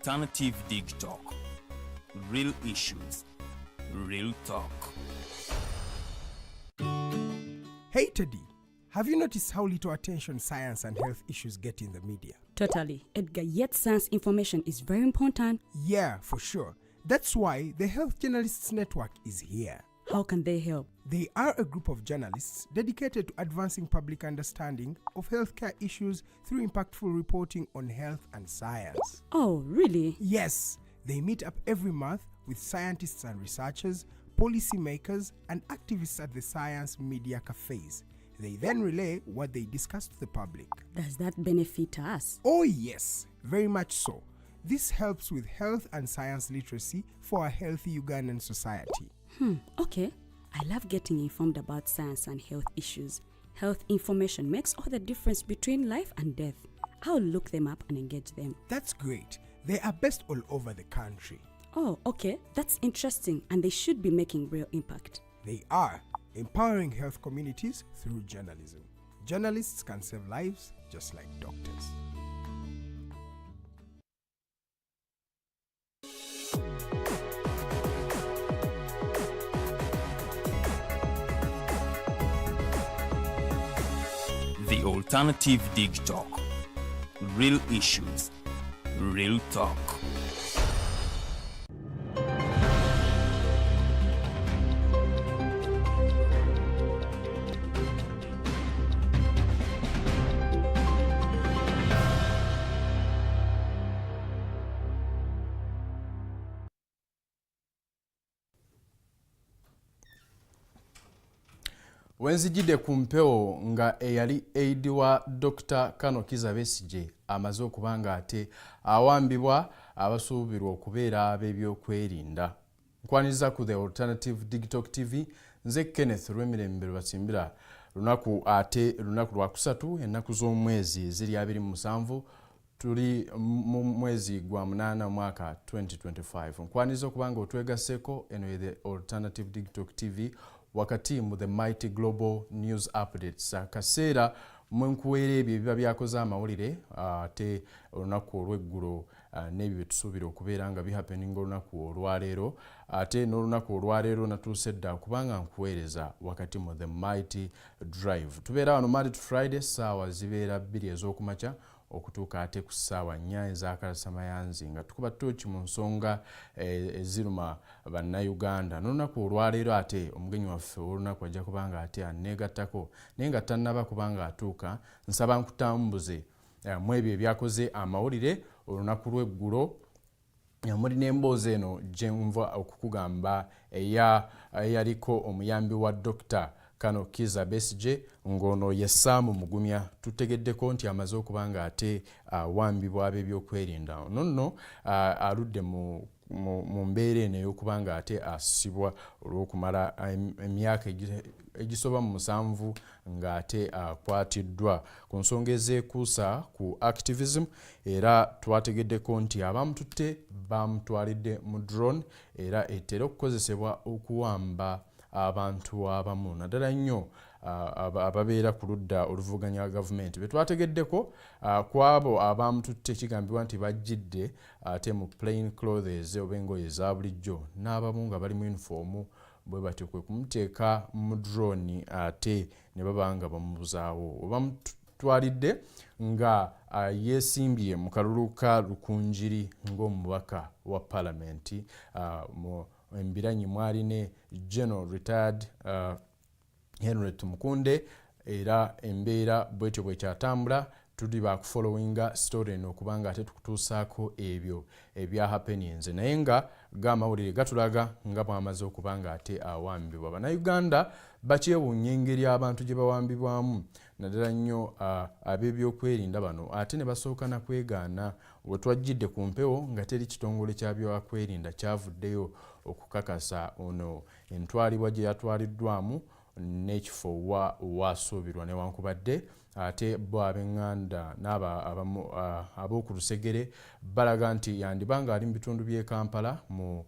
Alternative Dig Talk. Real issues, real talk. Hey Teddy, have you noticed how little attention science and health issues get in the media? Totally, Edgar, yet science information is very important. Yeah, for sure. That's why the Health Journalists Network is here. How can they help? They are a group of journalists dedicated to advancing public understanding of healthcare issues through impactful reporting on health and science. Oh, really? Yes, they meet up every month with scientists and researchers, policymakers, and activists at the Science Media Cafes. They then relay what they discuss to the public. Does that benefit us? Oh yes, very much so. This helps with health and science literacy for a healthy Ugandan society. Okay. I love getting informed about science and health issues. Health information makes all the difference between life and death. I'll look them up and engage them. That's great. They are based all over the country. Oh, okay. That's interesting, and they should be making real impact. They are empowering health communities through journalism. Journalists can save lives just like doctors. The Alternative Dig Talk. Real issues, real talk. Wenzijide ku mpewo nga eyali aid wa Dr. Kanokiza Besigye amaze okubanga ate awambibwa abasuubirwa okubeera ab'ebyokwerinda. Nkwaniza ku The Alternative Digital TV, nze Keneth Rwemirembe Rubatsimbira. Lunaku lwa kusatu ennaku z'omwezi ziri 27 tuli mu mwezi gwa 8 mwaka 2025. Nkwaniza okubanga otwegaseko eno The Alternative Digital TV wakati mu the mighty global news updates. Kaseera mwenkuweera ebyo ebiba byakoze amawulire ate olunaku olw'eggulo n'ebyo byetusuubira okubeera nga bihappening olunaku olwaleero ate n'olunaku olwaleero natuuse dda kubanga nkuweereza wakati mu the mighty drive. Tubeera wano Monday to Friday ssaawa zibeera 2 ez'okumakya okutuuka ate ku ssaawa 4 ez'akasamayanzi nga tukuba ttooki mu nsonga eziruma bannayuganda. N'olunaku olwaleero ate omugenyi waffe olunaku ajja kubanga ate aneegattako naye nga tannaba kubanga atuuka. Nsaba nkutambuze mu ebyo ebyakoze amawulire olunaku lw'eggulo. Muli n'emboozi eno gye nva okukugamba eyaliko omuyambi wa Dr. Kanokiza Besigye ng'ono ye Sam Mugumya. Tutegeddeko nti amaze okubanga ate awambibwa ab'ebyokwerinda. Nonno aludde mu mbeera eno ey'okubanga ate asibwa olw'okumala emyaka egisoba mu 7 ng'ate akwatiddwa ku nsonga ezeekuusa ku activism, era twategeddeko nti abamututte bamutwalidde mu drone era etera okukozesebwa okuwamba abantu abamu naddala nnyo ababeera ku ludda oluvuganya gavumenti. Betwategeddeko ku abo abamututte kigambibwa nti bajjidde ate mu plain clothes oba engoye eza bulijjo, n'abamu nga bali mu uniform bwe batyo kwe kumuteeka mu drone ate ne baba nga bamubuzaawo. Bamutwalidde nga yeesimbye mu kalulu ka Lukunjiri ng'omubaka wa palamenti. Mu embiranyi mwali ne General Retired Henry Tumukunde, era embeera bwetyo bwekyatambula tuli bakufollowinga story eno okubanga ate tukutuusaako ebyo ebya happenings, naye nga g'amawulire gatulaga nga bwamaze okubanga ate awambibwa. Bannayuganda bakyewuunya engeri abantu gye bawambibwamu naddala nnyo ab'ebyokwerinda bano ate ne basooka na kwegaana. We twajjidde ku mpewo nga teri kitongole kya byokwerinda kyavuddeyo okukakasa ono entwalibwa gye yatwaliddwamu n'ekifo wasuubirwa newankubadde ate bo ab'eŋŋanda ab'oku Lusegere balaga nti yandibanga ali mu bitundu by'e Kampala mu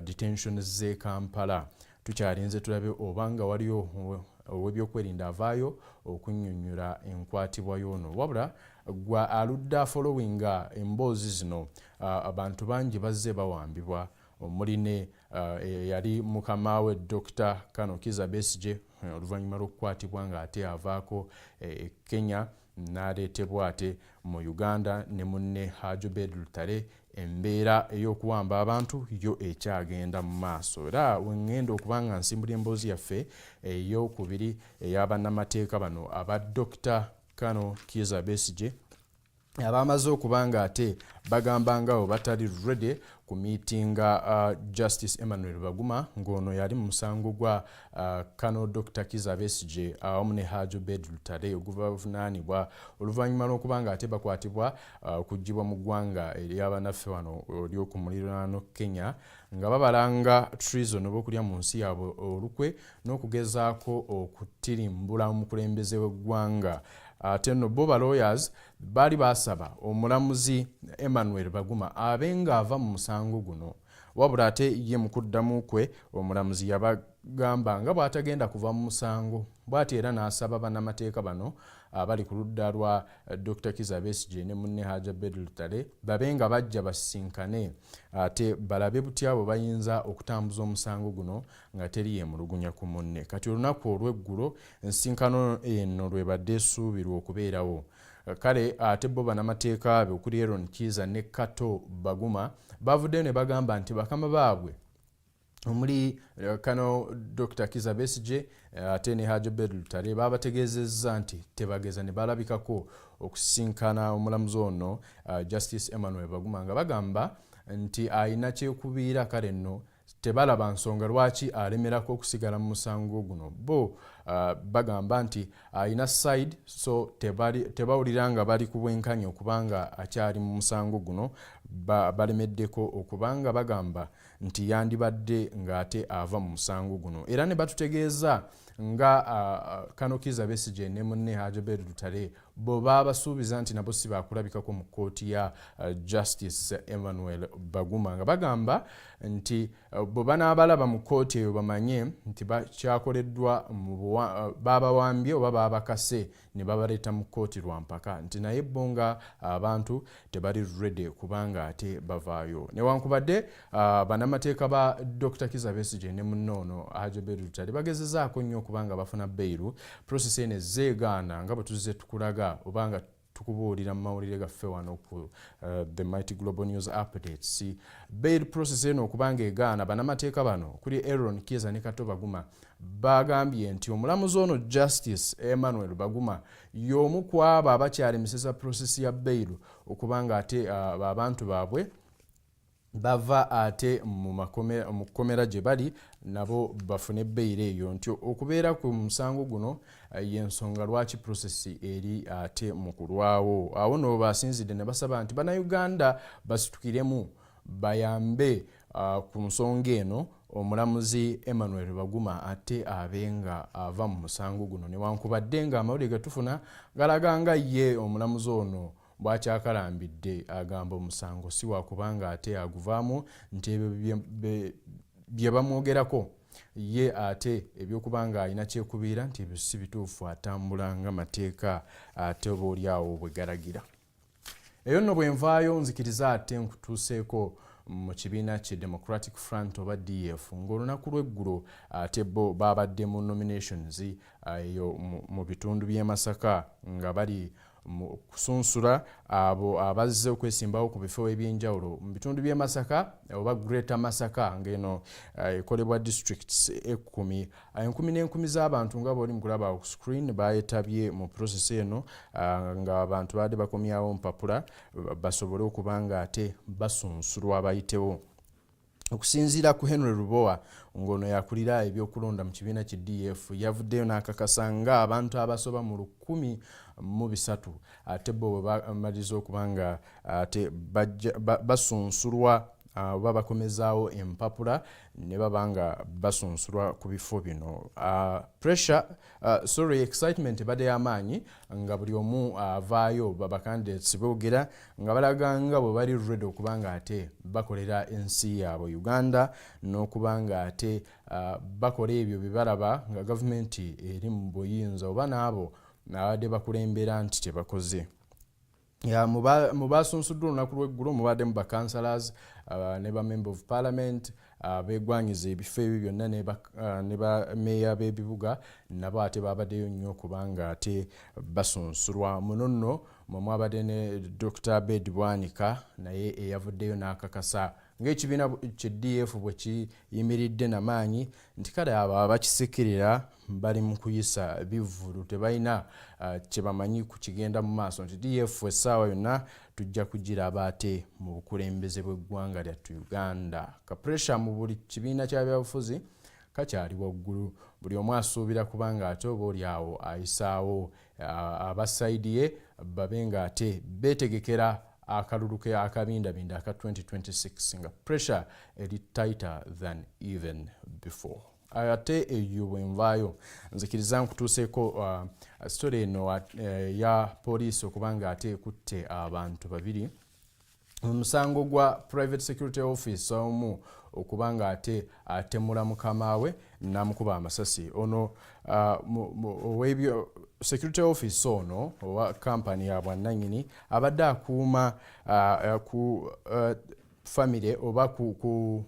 detention z'e Kampala. Tukyalinze tulabe obanga waliyo ow'ebyokwerinda avaayo okunnyonnyola enkwatibwa y'ono wabula gwa aludda followinga emboozi zino abantu bangi bazze bawambibwa omuli ne yali mukama we Dr. Kano Kizza Besigye oluvannyuma lw'okukwatibwa ng'ate avaako Kenya n'aleetebwa ate mu Uganda ne munne Haji Obed Lutale embeera ey'okuwamba abantu yo ekyagenda mu maaso era wengenda okuba nga nsimbula emboozi yaffe ey'okubiri ey'abannamateeka bano aba Dr. Kano Kizza Besigye abamaze okuba nga ate bagamba ngawo batali ready ku miitinga Justice Emmanuel Baguma ng'ono yali mu musango gwa Kano Dr. Kizza Besigye awamu ne Haji Obed Lutale ogubavunaanibwa oluvannyuma lw'okuba nga ate bakwatibwa okuggibwa mu ggwanga ery'abannaffe wano ery'okumuliraano Kenya nga babalanga treason oba okulya mu nsi yaabwe olukwe n'okugezaako okutirimbula omukulembeze w'eggwanga. Ate nno bo ba lawyers baali basaba omulamuzi Emmanuel Baguma abenga ava mu musango guno wabula ate ye mu kuddamu kwe omulamuzi yabagamba nga bw'atagenda kuva mu musango bw'ati era n'asaba bannamateeka bano abali ku ludda lwa Dr. Kizza Besigye ne munne Haji Obed Lutale babenga bajja basinkane ate balabe butya abo bayinza okutambuza omusango guno nga teri yemulugunya ku munne. Kati olunaku olw'eggulo ensinkano eno lwebadde esuubirwa okubeerawo. Kale ate bo bannamateeka be okuli Aaron Kizza ne Kato Baguma bavuddeyo ne bagamba nti bakama baabwe omuli Kano Dr. Kizza Besigye ate ne Haji Obed Lutale babategeezezza nti tebageza ne balabikako okusinkana omulamuzi ono Justice Emmanuel Baguma nga bagamba nti ayina kyekubiira kale nno tebalaba nsonga lwaki alemerako okusigala mu musango guno. Bo bagamba nti ayina side so tebawulira nga bali ku bwenkanya okubanga akyali mu musango guno balemeddeko okubanga bagamba nti yandibadde ng'ate ava mu musango guno era ne batutegeeza nga Kano Kizza Besigye ne munne Haji Obed Lutale bo babasuubiza nti nabo si bakulabikako mu kkooti ya Justice Emmanuel Baguma nga bagamba nti bo banaabalaba mu kkooti eyo bamanye nti kyakoleddwa babawambye oba babakase ne babaleeta mu kkooti lwampaka nti naye bo nga abantu tebali ready kubanga ate bavaayo. Newankubadde bannamateeka ba Dr. Kizza Besigye ne munnoono Haji Obed Lutale bagezezaako nnyo okubanga bafuna bairu process eno ezeegaana nga bwe tuzze tukulaga obanga tukubuulira mu mawulire gaffe wano ku the Mighty Global News Updates. Bail process eno okubanga egaana bannamateeka bano kuli Aaron Kizza ne Kato Baguma bagambye nti omulamuzi ono Justice Emmanuel Baguma y'omu ku abo abakyalemeseza process ya bail okubanga ate abantu baabwe bava ate mu kkomera gye bali nabo bafune bbairo eyo nti okubeera ku musango guno y'ensonga lwaki process eri ate mu kulwawo. Awo no basinzidde ne basaba nti bannayuganda basitukiremu bayambe ku nsonga eno omulamuzi Emmanuel Baguma ate abenga ava mu musango guno newankubadde nga amawulire getufuna galaga nga ye omulamuzi ono bwakyakalambidde agamba omusango si wakubanga ate aguvaamu nti ebyo bye bamwogerako ye ate ebyokubanga alina kyekubiira nti ebyo si bituufu atambula nga mateeka ate oba oliawo bwe galagira. Eyo nno bwe nvaayo nzikiriza ate nkutuuseeko mu kibiina ki Democratic Front oba DF ng'olunaku lw'eggulo ate bo babadde mu nominations eyo mu bitundu by'e Masaka nga bali kusunsula abo abazze okwesimbawo ku bifo ebyenjawulo mu bitundu by'e Masaka oba Greater Masaka ng'eno ekolebwa districts 10 enkumi n'enkumi z'abantu nga bw'oli mu kulaba ku screen bayetabye mu process eno nga abantu baadde bakomyawo mpapula basobole okubanga ate basunsulwa bayitewo. Okusinziira ku Henry Rubowa ng'ono yakulira ebyokulonda mu kibiina ki DF yavuddeyo n'akakasa nga abantu abasoba mu 1,300 ate bo bamaliza okubanga ate basunsulwa oba bakomezaawo empapula ne babanga basunsulwa ku bifo bino. Excitement ebadde y'amaanyi nga buli omu avaayo babacandidates boogera nga balaga nga bwe bali ready okubanga ate bakolera ensi yaabwe Uganda n'okubanga ate bakola ebyo bye balaba nga gavumenti eri mu buyinza oba n'abo abadde bakulembera nti tebakoze. Mu basunsuddwa olunaku lw'eggulo mubaddemu bakansalazi ne ba member of parliament beegwanyiza ebifo ebyo byonna ne bameeya b'ebibuga nabo ate babaddeyo nnyo okubanga ate basunsulwa. Muno nno mwabadde ne Dr. Bed Bwanika naye eyavuddeyo n'akakasa ng'ekibiina kye DF bwe kiyimiridde n'amaanyi nti kale abo abakisekerera bali mu kuyisa bivvulu tebalina kye bamanyi ku kigenda mu maaso nti DF essaawa yonna tujja kugiraba ate mu bukulembeze bw'eggwanga lyattu Uganda. Kapuresha mu buli kibiina kya byabufuzi kakyali waggulu, buli omu asuubira kubanga ate oba oli awo ayisaawo abasayidi ye babe nga ate beetegekera akalulu ke akabindabinda aka 2026 nga pressure eri tighter than even before. Ate eyo bwenvaayo nzikiriza nkutuuseeko story eno ya poliisi okubanga ate ekutte abantu babiri omusango gwa private security office omu okubanga ate atemula mukama we namukuba amasasi. Ono ow'ebyo security office ono owa company ya bwannannyini abadde akuuma ku family oba ku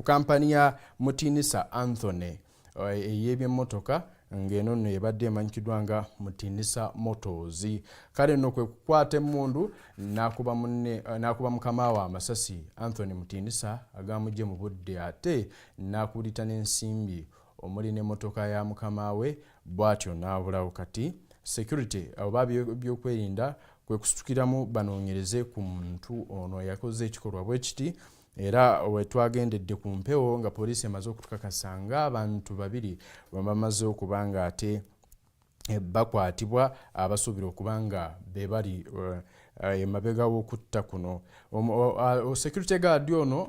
kampani ya Mutinisa Anthony ey'ebyemmotoka ng'eno nno ebadde emanyikiddwa nga Mutinisa Motors. Kale nno kwe kukwata emmundu n'akuba mukama we amasasi Anthony Mutinisa agamugye mu budde ate n'akulita n'ensimbi omuli n'emmotoka ya mukama we bw'atyo n'abulawo. Kati security oba byokwerinda kwe kusitukiramu banoonyereze ku muntu ono yakoze ekikolwa bwe kiti. Era wetwagendedde ku mpewo nga poliisi emaze okutukakasa ng'abantu babiri bamaze okubanga ate bakwatibwa abasuubira okubanga be bali emabega w'okutta kuno. Security guard ono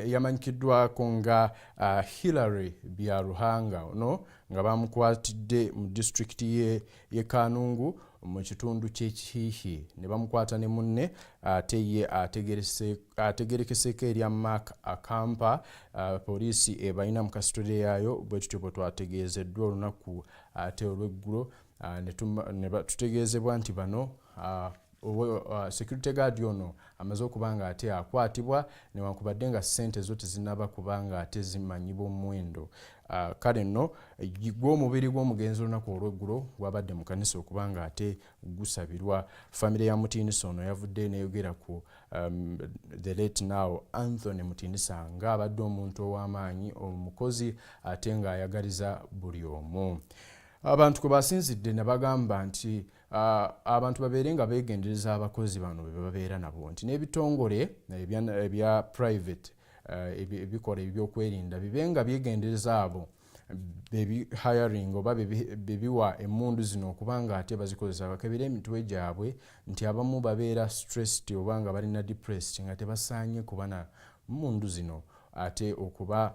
yamanyikiddwako nga Hillary Byaruhanga ono nga bamukwatidde mu district ye Kanungu mu kitundu ky'Ekihiihi ne bamukwata ne munne ate ye ategerekeseeko erya Mark Akampa. Poliisi ebalina mu kasitole yaayo bwe tutyo bwe twategeezeddwa olunaku ate olw'eggulo ne tutegeezebwa nti bano security guard ono amaze okubanga ate akwatibwa newankubadde nga ssente zo tezinaba kubanga ate zimanyibwa omuwendo. Kale nno gw'omubiri gw'omugenzi olunaku olw'eggulo gwabadde mu kanisa okubanga ate gusabirwa. Famire ya Mutinisa ono yavudde n'eyogera ku the late now Anthony Mutinisa ng'abadde omuntu ow'amaanyi omukozi ate ng'ayagaliza buli omu. Abantu kwe basinzidde ne bagamba nti abantu babeere nga beegendereza abakozi bano be babeera nabo nti n'ebitongole ebya private ebikola ebyokwerinda bibe nga byegendereza abo bebi hiring oba bebiwa emmundu zino okubanga ate bazikozesa bakebera emitwe gyabwe nti abamu babeera stressed oba nga balina depressed nga tebasaanye kubana mmundu zino ate okuba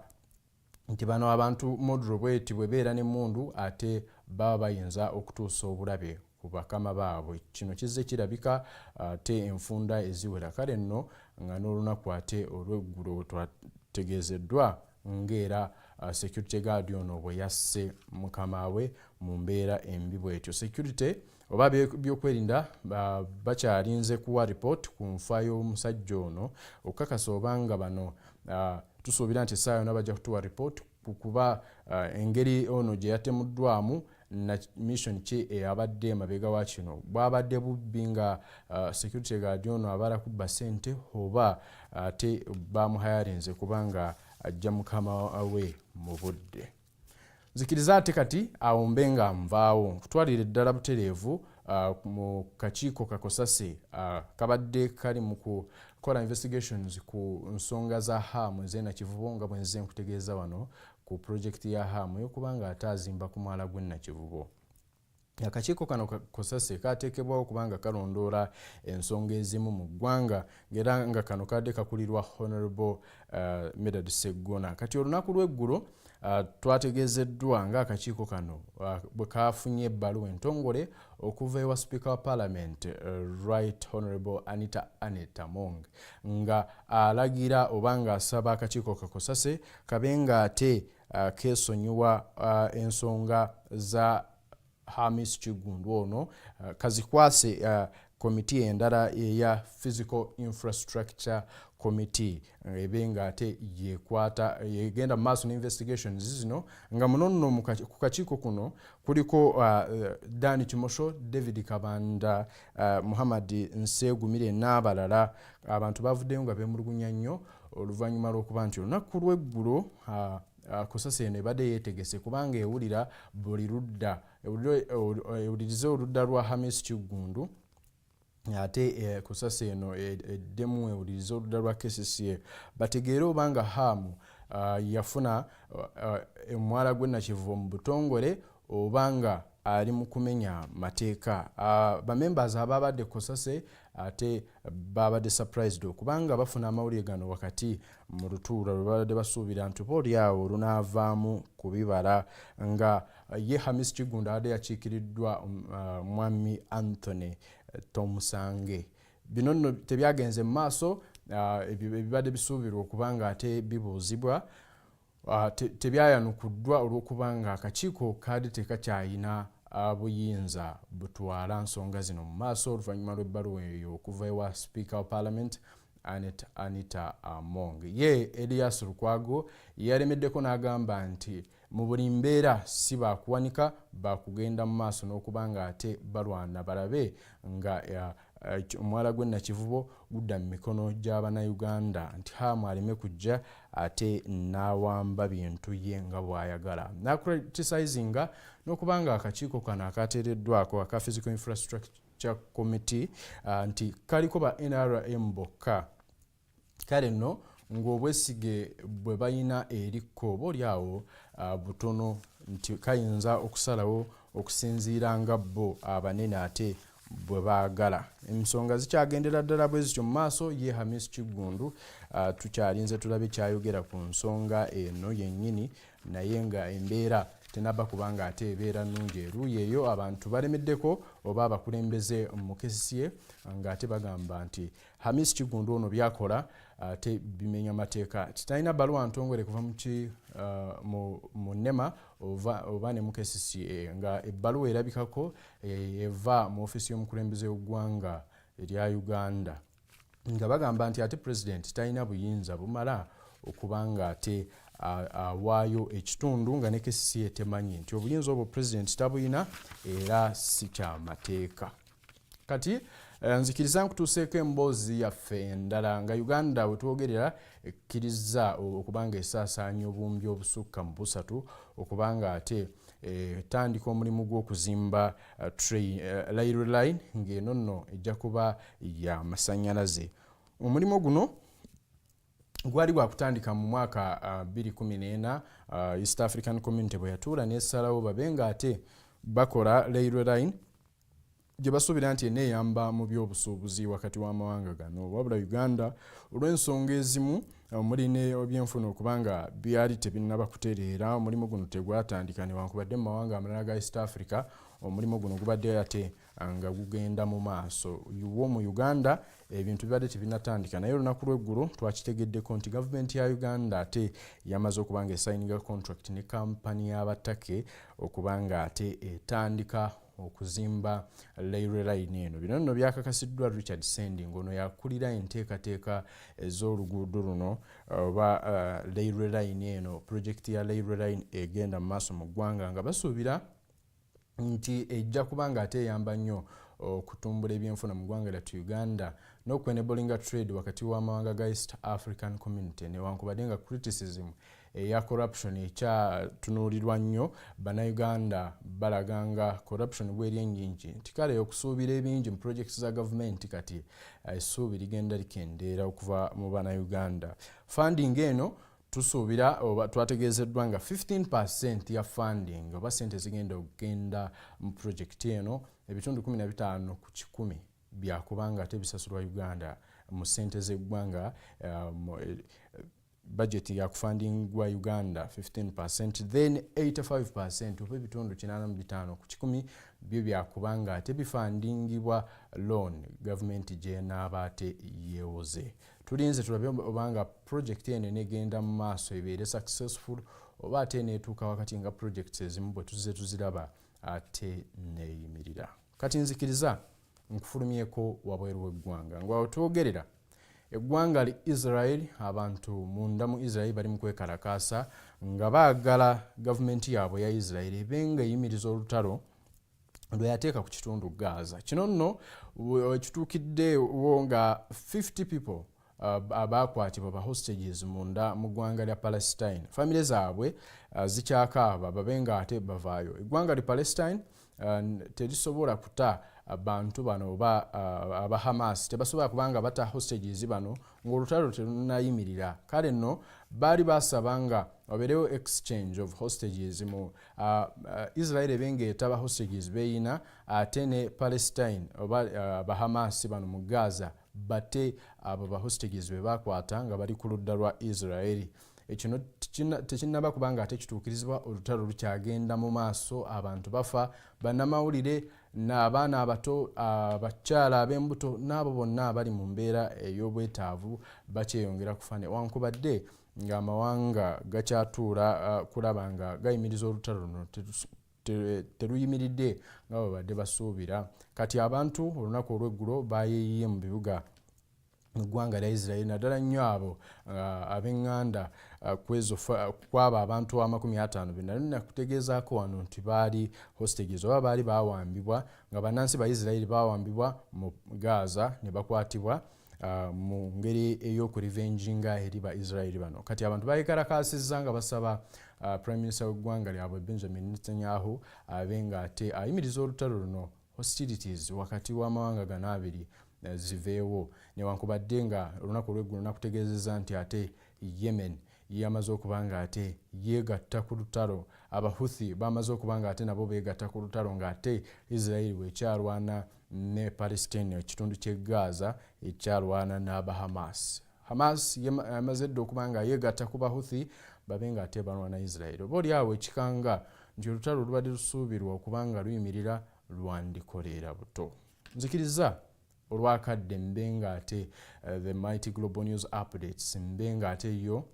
nti bano abantu modro bweti bwebeera n'emmundu ate baba bayinza okutuusa obulabe ku bakama baabwe. Kino kizze kirabika ate enfunda eziwera. Kale nno nga n'olunaku ate olw'eggulo twategeezeddwa ng'era security guard ono bwe yasse mukama we mu mbeera embi bwetyo. Security oba byokwerinda bakyalinze kuwa report ku nfa y'omusajja ono okukakasa obanga bano tusuubira nti essaawa yonna bajja kutuwa report kuba engeri ono gye yatemuddwamu na mission ki eyabadde emabega wa kino bwabadde bubbi nga security guard ono abala kubba ssente oba ate bamuhayalinze kubanga ajja mukama we mu budde. Nzikiriza ate kati awo mbe nga nvaawo kutwalira eddala butereevu mu kakiiko kakosase kabadde kali mu kukola investigations ku nsonga za hamu ez'Nakivubo nga bwe nze nkutegeeza wano ku project ya hamu y'okubanga ate azimba ku mwala gw'e Nakivubo. akakiiko kano kosase kateekebwawo kubanga kalondoola ensonga ezimu mu ggwanga ng'era nga kano kadde kakulirwa Honorable Medard Sseggona. Kati olunaku lw'eggulo twategeezeddwa ng'akakiiko kano bwe kafunye ebbaluwa entongole okuva ewa Speaker wa Parliament Right Honorable Anita Among nga alagira oba ng'asaba akakiiko kakosase kabe ng'ate keesonyiwa ensonga za Hamis Kigundu ono kazikwase komiti endala eya Physical Infrastructure Committee ebenga ate yegenda mu maaso n'investigations zino nga munono ku kakiiko kuno kuliko Dani Kimosho, David Kabanda, Muhammad Nsegumire n'abalala. Abantu bavuddeyo nga beemulugunya nnyo oluvannyuma lw'okuba nti olunaku lw'eggulo kosase eno ebadde yeetegese kubanga ewulira buli ludda ewulirize oludda lwa Hamis Kigundu ate kosase eno eddemu ewulirize oludda lwa KCCA bategeere obanga Hamu yafuna omwala gwe Nakivubo mu butongole obanga ali mu kumenya mateeka. Bamembers ababadde kosase ate babadde surprised okubanga bafuna amawulire gano wakati mu lutuula lwe babadde basuubira nti oboolyawo lunaavaamu ku bibala nga ye Hamis Kigundu abadde yakiikiriddwa mwami Anthony Tomusange. Bino nno tebyagenze mu maaso, ebibadde bisuubirwa okubanga ate bibuuzibwa tebyayanukuddwa olw'okubanga akakiiko kaadde tekakyayina buyinza butwala nsonga zino mu maaso oluvannyuma lw'ebbaluwa eyo okuva ewa Speaker wa Parliament Anita Among. Ye Elias Lukwago yalemeddeko n'agamba nti mu buli mbeera si bakuwanika bakugenda mu maaso n'okubanga ate balwana balabe nga omwala gwe Nakivubo gudda mu mikono gy'Abannayuganda nti Hamu aleme kujja ate n'awamba bintu ye nga bw'ayagala. Nacriticinga n'okubanga akakiiko kano akateereddwako aka Physical Infrastructure Committee nti kaliko ba NRM bokka. Kale nno ng'obwesige bwe bayina erikko oboolyawo butono nti kayinza okusalawo okusinziira nga bo abanene ate bwe baagala. Ensonga zikyagendera ddala bwe zityo mu maaso. Ye Hamis Kigundu tukyalinze tulabe kyayogera ku nsonga eno yennyini, naye nga embeera tenaba kubanga ate ebeera nnungi eruuyi eyo. Abantu balemeddeko oba abakulembeze mu KCCA nga ate bagamba nti Hamis Kigundu ono byakola ate bimenya mateeka. Titalina baluwa ntongole kuva mu NEMA oba ne mu KCCA nga ebbaluwa erabikako eva mu ofisi y'omukulembeze w'eggwanga erya Uganda nga bagamba nti ate President talina buyinza bumala okubanga ate awaayo ekitundu nga ne KCCA temanyi nti obuyinza obwo President tabuyina era si kyamateeka. Kati nzikiriza nkutuuseeko emboozi yaffe endala nga Uganda wetwogerera ekkiriza okubanga esaasaanya obumbi obusukka mu busatu okubanga ate tandika omulimu gw'okuzimba railway line ng'eno nno ejja kuba ya masannyalaze. Omulimu guno gwali gwakutandika mu mwaka 2014 East African Community bwe yatuula n'essalawo babe nga ate bakola railway line gye basuubira nti eneeyamba mu by'obusuubuzi wakati w'amawanga gano. Wabula Uganda olw'ensonga ezimu omuli n'ebyenfuna okubanga byali tebinnaba kutereera, omulimu guno tegwatandika newankubadde mu mawanga amalala ga East Africa omulimu guno gubadde ate nga gugenda mu maaso. Wo mu Uganda ebintu bibadde tebinnatandika, naye olunaku lw'eggulo twakitegeddeko nti gavumenti ya Uganda ate yamaze okubanga esayininga contract ne kampani y'abatake okubanga ate etandika okuzimba railway line eno. Bino nno byakakasiddwa Richard Sending ono yakulira enteekateeka ez'oluguudo luno oba railway line eno, projekiti ya railway line egenda mu maaso mu ggwanga nga basuubira nti ejja kubanga ate eyamba nnyo okutumbula ebyenfuna mu ggwanga lyattu Uganda n'okwenebolinga trade wakati w'amawanga ga East African Community newankubadde nga criticism eya corruption ekyatunuulirwa nnyo. Bannayuganda balaganga corruption bw'eri ennyingi nti kale okusuubira ebingi mu projects za gavumenti kati essuubi ligenda likendeera okuva mu Bannayuganda. Funding eno tusuubira oba twategeezeddwa nga 15% ya funding oba sente zigenda okugenda mu projekiti eno ebitundu 15 ku 100 byakubanga ate bisasulwa Uganda mu sente z'eggwanga budget ya kufundingwa Uganda 15%, then 85% oba ebitundu 85 ku 100 byo byakubanga ate bifundingibwa loan government gye naaba ate yeewoze. Tulinze tulabe obanga project eno negenda mu maaso ebeere successful oba ate neetuuka wakati nga projects ezimu bwe tuzize tuziraba ate neeyimirira. Kati nzikiriza nkufulumyeko wabweru w'eggwanga ng'awo twogerera eggwanga li Israel, abantu munda mu Israel bali mu kwekalakaasa nga baagala gavumenti yaabwe ya Israel ebenga eyimiriza olutalo lwe yateeka ku kitundu Gaza. Kino nno kituukiddewo nga 50 people abakwatibwa ba hostages munda mu ggwanga lya Palestine. Family zaabwe zikyakaaba babenga ate bavaayo. Eggwanga li Palestine terisobola kuta abantu bano oba aba Hamas tebasobola kubanga bata hostages bano ng'olutalo terunayimirira. Kale nno baali basabanga wabeerewo exchange of hostages mu Israel ebenga etaba hostages beeyina ate ne Palestine oba aba Hamas bano mu Gaza bate abo ba hostages be bakwata nga bali ku ludda lwa Israel. Ekino tekinnaba kubanga ate kituukirizibwa olutalo lukyagenda mu maaso, abantu bafa, bannamawulire n'abaana abato, abakyala ab'embuto n'abo bonna abali mu mbeera ey'obwetaavu bakyeyongera kufa newankubadde ng'amawanga gakyatuula kulaba nga gayimiriza olutalo luno teruyimiridde nga bwe badde basuubira. Kati abantu olunaku olw'eggulo bayeeyiye mu bibuga mu ggwanga lya Israel naddala nnyo abo ab'eŋŋanda kwabo abantu 50 be nali nakutegeezaako wano nti baali hostages oba baali baawambibwa nga bannansi ba Israel baawambibwa mu Gaza ne bakwatibwa mu ngeri ey'okurivenjinga eri ba Israel bano. Kati abantu bayekalakaasizza nga basaba Prime Minister w'eggwanga lyabwe Benjamin Netanyahu abenga ate ayimiriza olutalo luno hostilities wakati w'amawanga gano abiri ziveewo newankubadde nga olunaku olw'eggulu nakutegeezezza nti ate Yemen yamaze okubanga ate yeegatta ku lutalo, Abahuthi bamaze okubanga ate nabo beegatta ku lutalo nga ate Israel bwekyalwana ne Palestine ekitundu ky'e Gaza ekyalwana n'aba Hamas. Hamas yamaze dda okubanga yeegatta ku Bahuthi babenga ate balwana Israel. Oba oliawo ekikanga nti olutalo lubadde lusuubirwa okubanga luyimirira lwandikoleera buto. Nzikiriza olwakadde mbenga ate the Mighty Global News Updates mbenga ate yo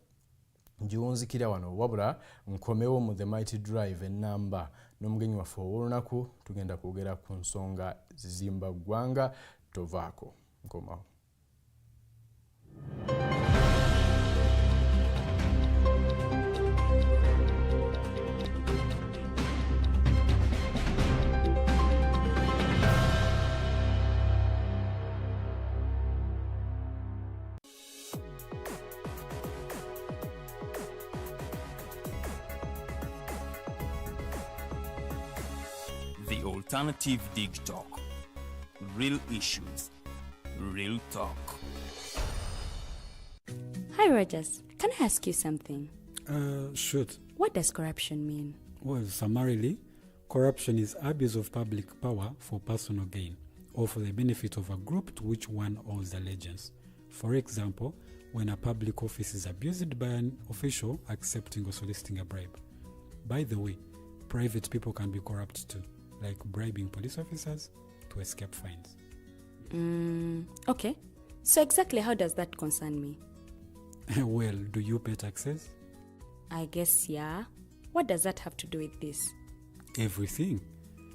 njiwunzikira wano wabula nkomewo mu the Mighty Drive enamba n'omugenyi waffe ow'olunaku tugenda kwogera ku nsonga zizimba ggwanga tovaako nkomawo. The Alternative Dig Talk. Real issues, real talk. Hi, Rogers. Can I ask you something? Shoot. What does corruption mean? Well, summarily, corruption is abuse of public power for personal gain or for the benefit of a group to which one owes allegiance. For example, when a public office is abused by an official accepting or soliciting a bribe. By the way, private people can be corrupt too, like bribing police officers to escape fines. Okay. So exactly how does that concern me? Well, do you pay taxes? I guess, yeah. What does that have to do with this? Everything.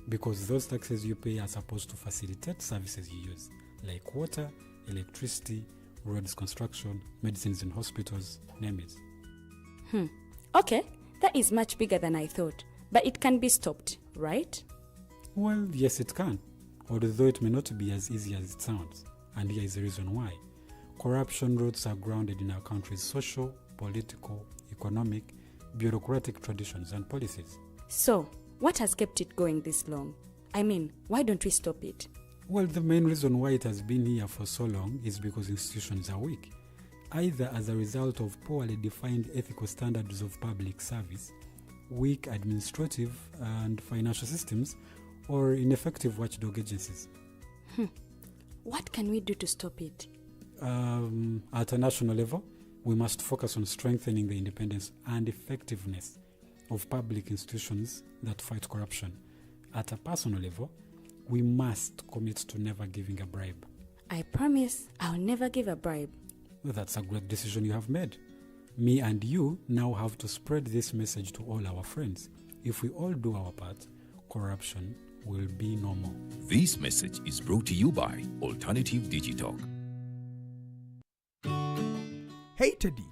Because those taxes you pay are supposed to facilitate services you use, like water, electricity, roads construction, medicines in hospitals, name it. Okay, that is much bigger than I thought. But it can be stopped, right? Well, yes, it can, although it may not be as easy as it sounds. And here is the reason why. Corruption roots are grounded in our country's social, political, economic, bureaucratic traditions and policies. So, what has kept it going this long? I mean, why don't we stop it? Well, the main reason why it has been here for so long is because institutions are weak. either as a result of poorly defined ethical standards of public service, weak administrative and financial systems, or ineffective watchdog agencies. What can we do to stop it? At a national level, we must focus on strengthening the independence and effectiveness of public institutions that fight corruption. At a personal level, we must commit to never giving a bribe. I promise I'll never give a bribe. Well, that's a great decision you have made. Me and you now have to spread this message to all our friends. If we all do our part, corruption will be no more. This message is brought to you by Alternative Digitalk. Hey Teddy,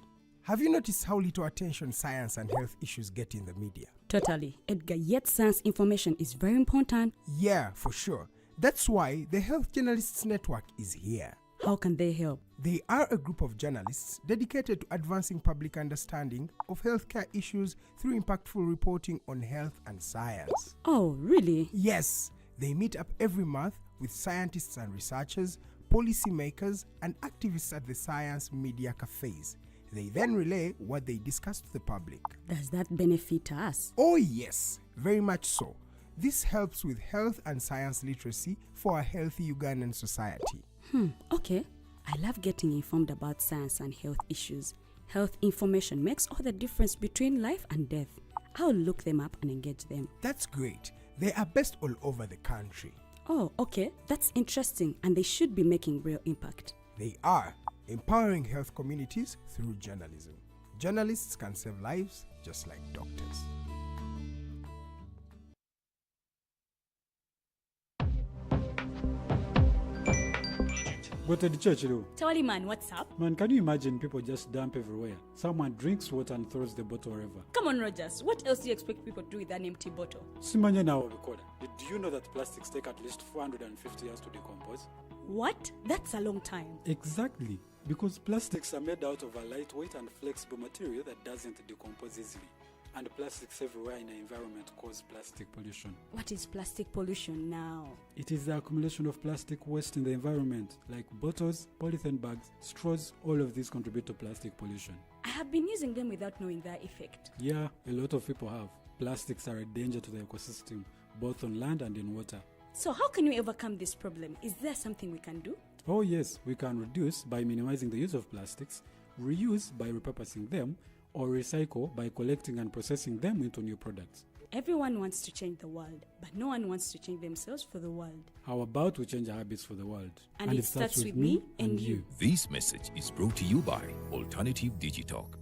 have you noticed how little attention science and health issues get in the media? Totally, Edgar, yet science information is very important. Yeah, for sure. That's why the Health Journalists Network is here. How can they help? They are a group of journalists dedicated to advancing public understanding of healthcare issues through impactful reporting on health and science. Oh, really? Yes, they meet up every month with scientists and researchers, policymakers, and activists at the science media cafes. They then relay what they discuss to the public. Does that benefit us? Oh yes, very much so. This helps with health and science literacy for a healthy Ugandan society. Okay. I love getting informed about science and health issues. Health information makes all the difference between life and death. I'll look them up and engage them. That's great. They are based all over the country. Oh, okay. That's interesting, and they should be making real impact. They are empowering health communities through journalism. Journalists can save lives just like doctors. But at the church, Tawali man, what's up? man, can you imagine people just dump everywhere? Someone drinks water and throws the bottle wherever. Come on, Rogers. What else do you expect people to do with an empty bottle? Simanya now, did you know that plastics take at least 450 years to decompose? What? That's a long time. Exactly, because plastics are made out of a lightweight and flexible material that doesn't decompose easily. And plastics everywhere in the environment cause plastic pollution. What is plastic pollution now? It is the accumulation of plastic waste in the environment, like bottles, polythene bags, straws. All of these contribute to plastic pollution. I have been using them without knowing their effect. Yeah, a lot of people have. Plastics are a danger to the ecosystem, both on land and in water. So how can we overcome this problem? Is there something we can do? Oh yes, we can reduce by minimizing the use of plastics, reuse by repurposing them, or recycle by collecting and processing them into new products. Everyone wants to change the world, but no one wants to change themselves for the world. How about we change our habits for the world? And it starts with me and you. This message is brought to you by Alternative Digitalk.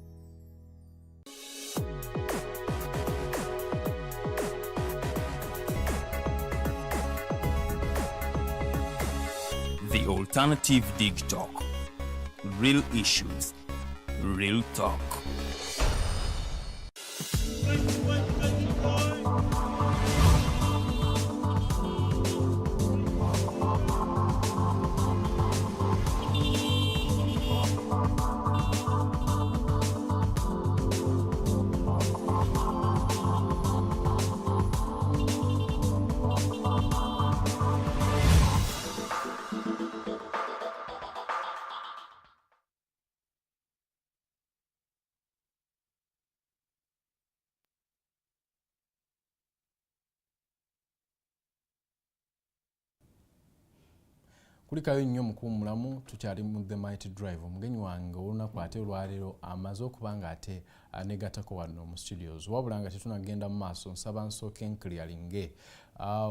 The Alternative Digitalk. Real issues, real talk. Kulikayo nnyo mukuumulamu tukyali mu The Mighty Drive. Omugenyi wange olunaku ate olwaleero amaze okuba nga ate anegatako wano mu studios. Wabula nga tetunagenda mu maaso nsaba nsooke nkliyaringe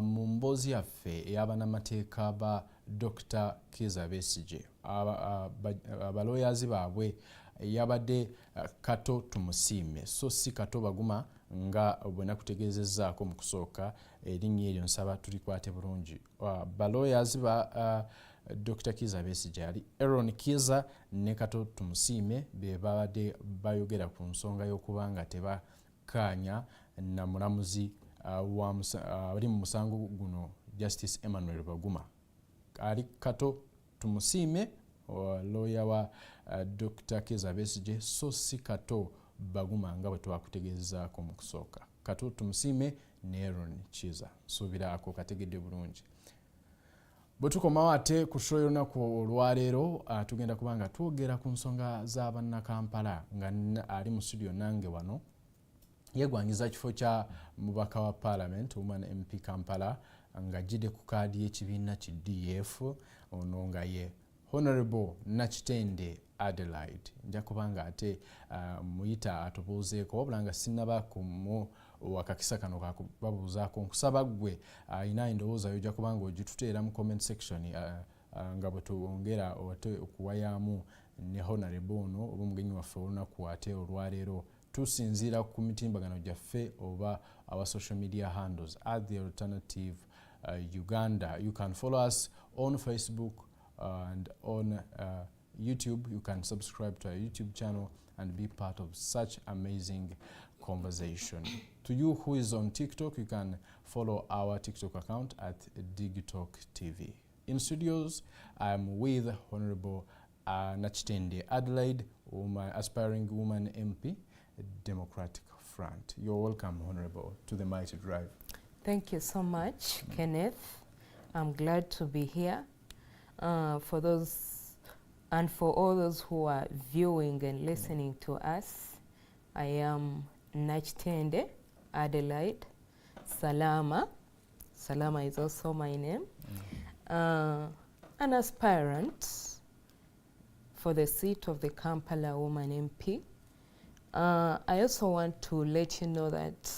mu mboozi yaffe ey'abannamateeka ba Dr. Kizza Besigye abalooyazi baabwe yabadde Kato Tumusiime so si Kato Baguma nga bwe nakutegeezezzaako mu kusooka erinnya eryo nsaba tulikwate bulungi. Balooyazi ba Dr. Kizza Besigye ali Aaron Kizza ne Kato Tumusiime be babadde bayogera ku nsonga y'okuba nga tebakkaanya na mulamuzi ali mu musango guno Justice Emmanuel Baguma. Ali Kato Tumusiime lawyer wa Dr. Kizza Besigye so si Kato Baguma nga bwe twakutegeezzaako mu kusooka. Kato Tumusiime ne Aaron Kizza. Suubira ako kategedde bulungi. bwe tukomawo ate ku show y'olunaku olwaleero tugenda kubanga twogera ku nsonga z'abannakampala nga ali mu studio nange wano yegwanyiza kifo kya mubaka wa Parliament Woman MP Kampala nga jide ku kaadi y'ekibiina ki DF ono nga ye Honorable Nakitende Adelaide. Nja kubanga ate muyita atubuuzeeko wabula nga sinnaba kumu wakakisa kano kakubabuuzaako nkusaba ggwe ayina endowooza yojja kubanga ogituteera mu comment section nga bwe tuwongera okuwayaamu ne Honorable ono oba omugenyi waffe olunaku ate olwaleero tusinziira ku mitimbagano gyaffe oba our social media handles at the Alternative Uganda. You can follow us on Facebook and on YouTube. You can subscribe to our YouTube channel and be part of such amazing conversation. To you who is on TikTok, you can follow our TikTok account at Digitalk TV. In studios, I'm with Honorable Nakitende Adelaide, Aspiring Woman MP, Democratic Front. You're welcome, Honorable, to the Mighty Drive. Thank you so much, Kenneth. I'm glad to be here. For those and for all those who are viewing and listening to us, I am Nakitende Adelaide Salaama. Salaama is also my name. An aspirant for the seat of the Kampala Woman MP. I also want to let you know that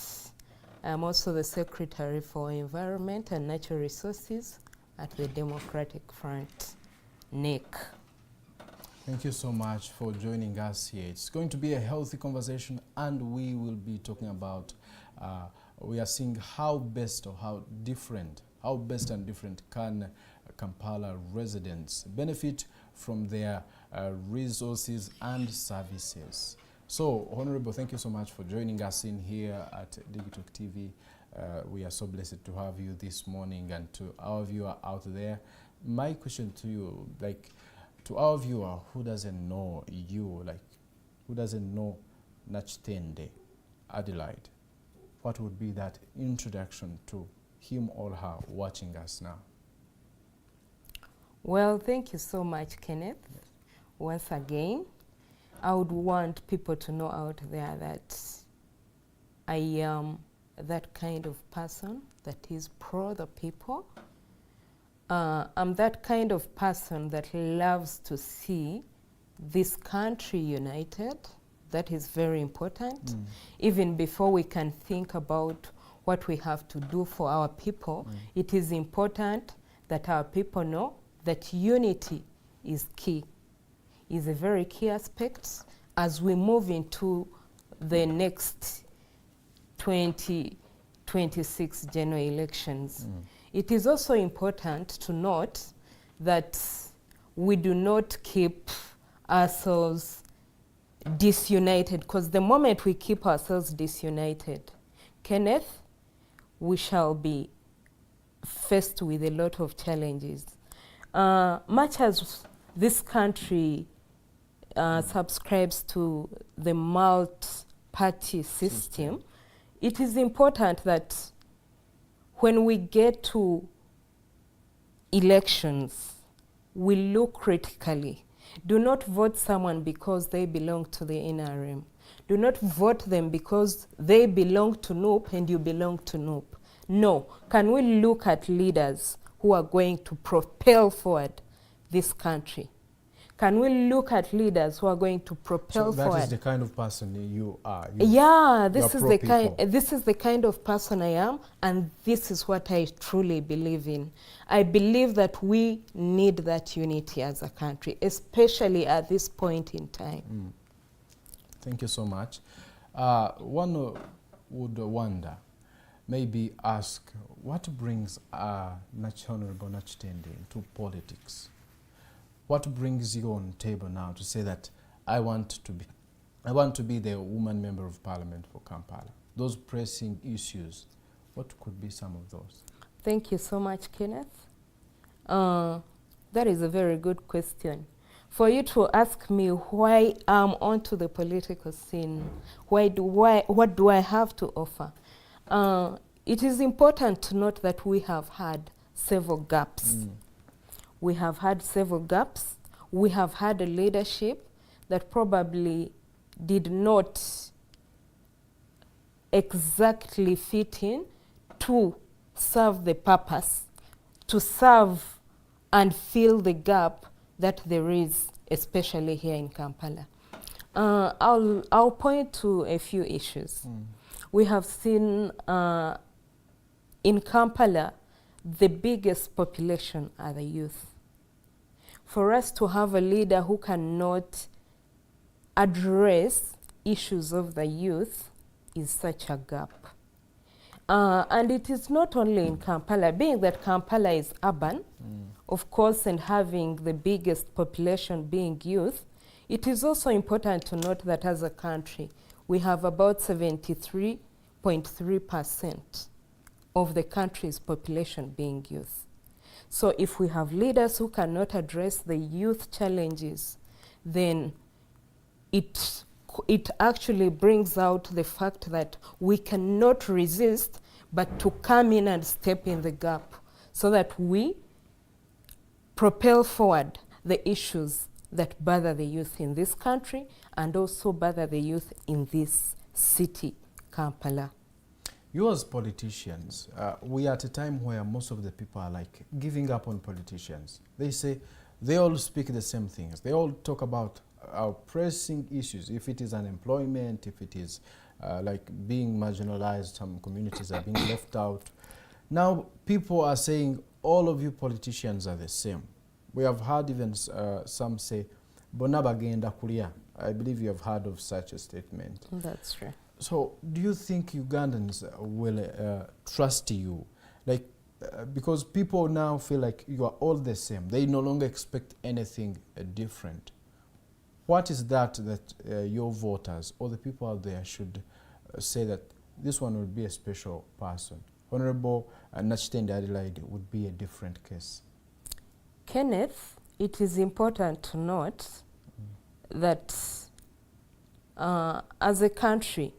I'm also the Secretary for Environment and Natural Resources at the Democratic Front, NEC. Thank you so much for joining us here. It's going to be a healthy conversation, and we will be talking about, we are seeing how best and different can Kampala residents benefit from their resources and services. So, Honorable, thank you so much for joining us in here at Digitalk TV. We are so blessed to have you this morning, and to our viewer out there. My question to you, to our viewer who doesn't know you, who doesn't know Nakitende Adelaide, what would be that introduction to him or her watching us now? Well, thank you so much, Kenneth. Yes. Once again, I would want people to know out there that I am that kind of person that is pro the people. I'm that kind of person that loves to see this country united. That is very important. Even before we can think about what we have to do for our people, it is important that our people know that unity is key. Is a very key aspect as we move into the next 2026 general elections. It is also important to note that we do not keep ourselves disunited, because the moment we keep ourselves disunited, Kenneth, we shall be faced with a lot of challenges. Much as this country subscribes to the multi-party system, it is important that when we get to elections, we look critically. Do not vote someone because they belong to the NRM. Do not vote them because they belong to NUP and you belong to NUP. No. Can we look at leaders who are going to propel forward this country? Can we look at leaders who are going to propel forward? That is the kind of person you are. This is the kind of person I am, and this is what I truly believe in. I believe that we need that unity as a country, especially at this point in time. Thank you so much. One would wonder, maybe ask, what brings Honorable Nakitende into politics? What brings you on the table now to say that I want to be the woman member of Parliament for Kampala? Those pressing issues, what could be some of those? Thank you so much, Kenneth. That is a very good question. For you to ask me why I'm onto the political scene, what do I have to offer? It is important to note that we have had several gaps we have had several gaps. We have had a leadership that probably did not exactly fit in to serve the purpose, to serve and fill the gap that there is, especially here in Kampala. I'll point to a few issues. We have seen in Kampala, the biggest population are the youth. For us to have a leader who cannot address issues of the youth is such a gap. And it is not only in Kampala, being that Kampala is urban, of course, and having the biggest population being youth, it is also important to note that as a country, we have about 73.3% of the country's population being youth. So if we have leaders who cannot address the youth challenges, then it actually brings out the fact that we cannot resist but to come in and step in the gap so that we propel forward the issues that bother the youth in this country and also bother the youth in this city, Kampala. You as politicians, we are at a time where most of the people are like giving up on politicians. They say they all speak the same things. They all talk about our pressing issues. If it is unemployment, if it is like being marginalized, some communities are being left out. Now people are saying all of you politicians are the same. We have heard even some say, "Bonna bagenda kulya." I believe you have heard of such a statement. That's true. So do you think Ugandans will trust you? Like, because people now feel like you are all the same. They no longer expect anything different. What is that your voters or the people out there should say that this one would be a special person? Honorable Nakitende Adelaide would be a different case. Kenneth, it is important to note that as a country,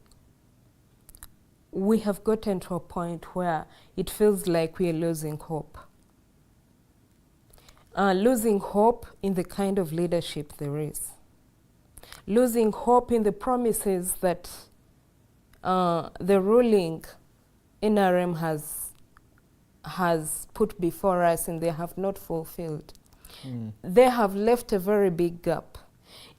we have gotten to a point where it feels like we are losing hope. Losing hope in the kind of leadership there is. Losing hope in the promises that the ruling NRM has put before us and they have not fulfilled. They have left a very big gap.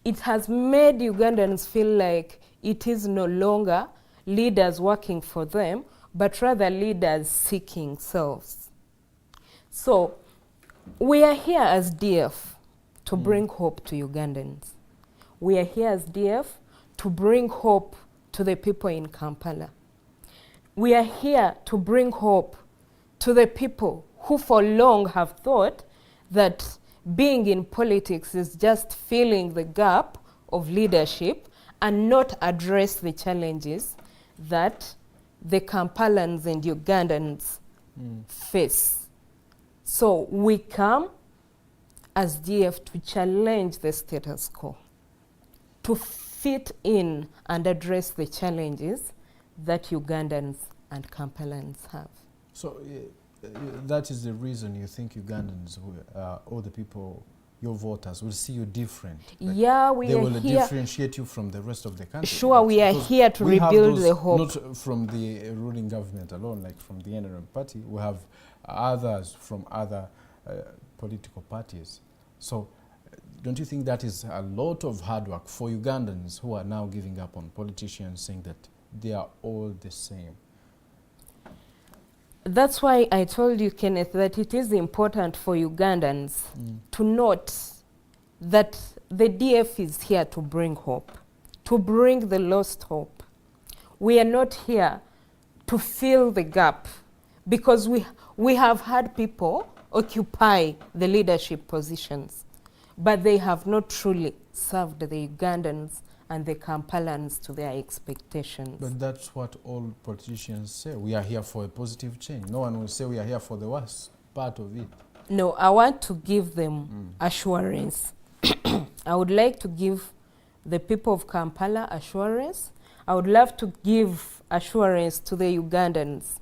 It has made Ugandans feel like it is no longer leaders working for them, but rather leaders seeking selves. So we are here as DF to bring hope to Ugandans. We are here as DF to bring hope to the people in Kampala. We are here to bring hope to the people who for long have thought that being in politics is just filling the gap of leadership and not address the challenges that the Kampalans and Ugandans face. So we come as DF to challenge the status quo, to fit in and address the challenges that Ugandans and Kampalans have. So that is the reason you think Ugandans, all the people, your voters, will see you different? Like yeah, we they are will here. differentiate you from the rest of the country? Sure, we are here to we have rebuild those, the hope. Not from the ruling government alone, like from the NRM party. We have others from other political parties. So don't you think that is a lot of hard work for Ugandans who are now giving up on politicians, saying that they are all the same? That's why I told you, Kenneth, that it is important for Ugandans to note that the DF is here to bring hope, to bring the lost hope. We are not here to fill the gap because we have had people occupy the leadership positions, but they have not truly served the Ugandans and the Kampalans to their expectations. But that's what all politicians say. We are here for a positive change. No one will say we are here for the worst part of it. No, I want to give them assurance. I would like to give the people of Kampala assurance. I would love to give assurance to the Ugandans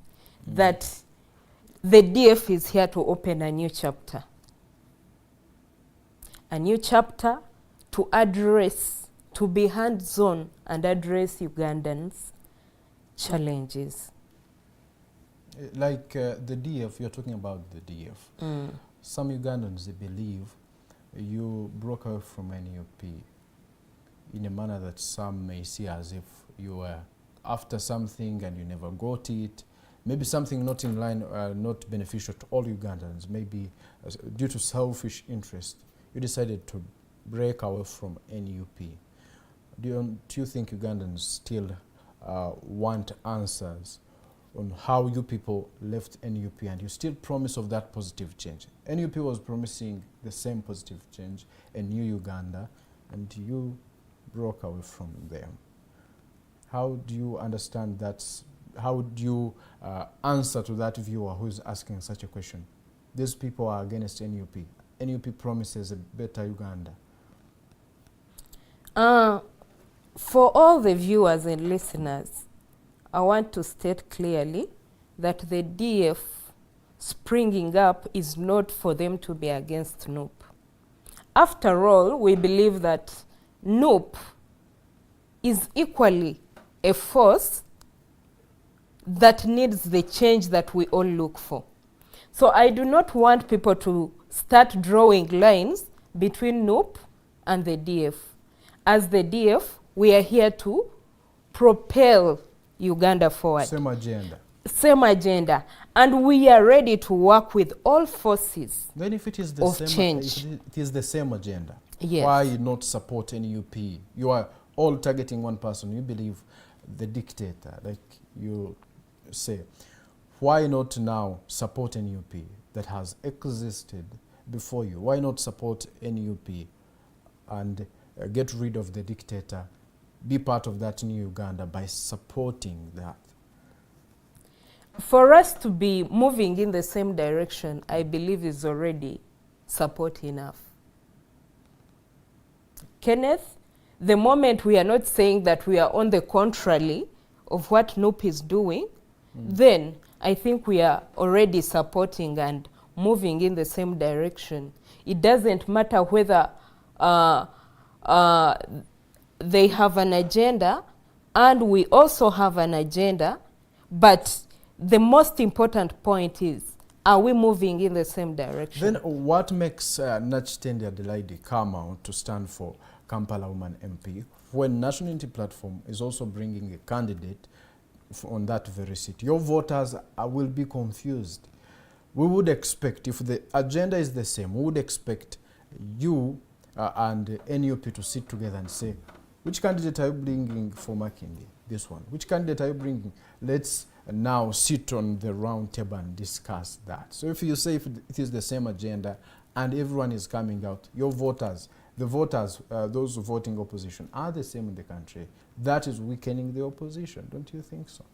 that the DF is here to open a new chapter. a new chapter to address, to be hands-on and address Ugandans' challenges. Like the DF, you're talking about the DF. Some Ugandans, they believe you broke away from NUP in a manner that some may see as if you were after something and you never got it. Maybe something not in line, not beneficial to all Ugandans. Maybe due to selfish interest, you decided to break away from NUP. Do you think Ugandans still want answers on how you people left NUP, and you still promise of that positive change? NUP was promising the same positive change, a new Uganda, and you broke away from them. How do you understand that? How do you answer to that viewer who is asking such a question? These people are against NUP. NUP promises a better Uganda. For all the viewers and listeners, I want to state clearly that the DF springing up is not for them to be against NUP. After all, we believe that NUP is equally a force that needs the change that we all look for. So I do not want people to start drawing lines between NUP and the DF. As the DF, we are here to propel Uganda forward. Same agenda. Same agenda. And we are ready to work with all forces Then if it is the of same, change. if it is the same agenda, Yes. why not support NUP? You are all targeting one person. You believe the dictator, like you say. Why not now support NUP that has existed before you? Why not support NUP and get rid of the dictator, be part of that new Uganda by supporting that? For us to be moving in the same direction, I believe is already support enough. Kenneth, the moment we are not saying that we are on the contrary of what NUP is doing, then I think we are already supporting and moving in the same direction. It doesn't matter whether they have an agenda and we also have an agenda, but the most important point is, are we moving in the same direction? Then what makes Nakitende Adelaide come out to stand for Kampala Woman MP when National Unity Platform is also bringing a candidate on that very seat? Your voters will be confused. We would expect, if the agenda is the same, we would expect you and NUP to sit together and say, which candidate are you bringing for Makindi? This one. Which candidate are you bringing? Let's now sit on the round table and discuss that. So if you say if it is the same agenda and everyone is coming out, your voters, the voters, those voting opposition, are the same in the country. That is weakening the opposition. Don't you think so?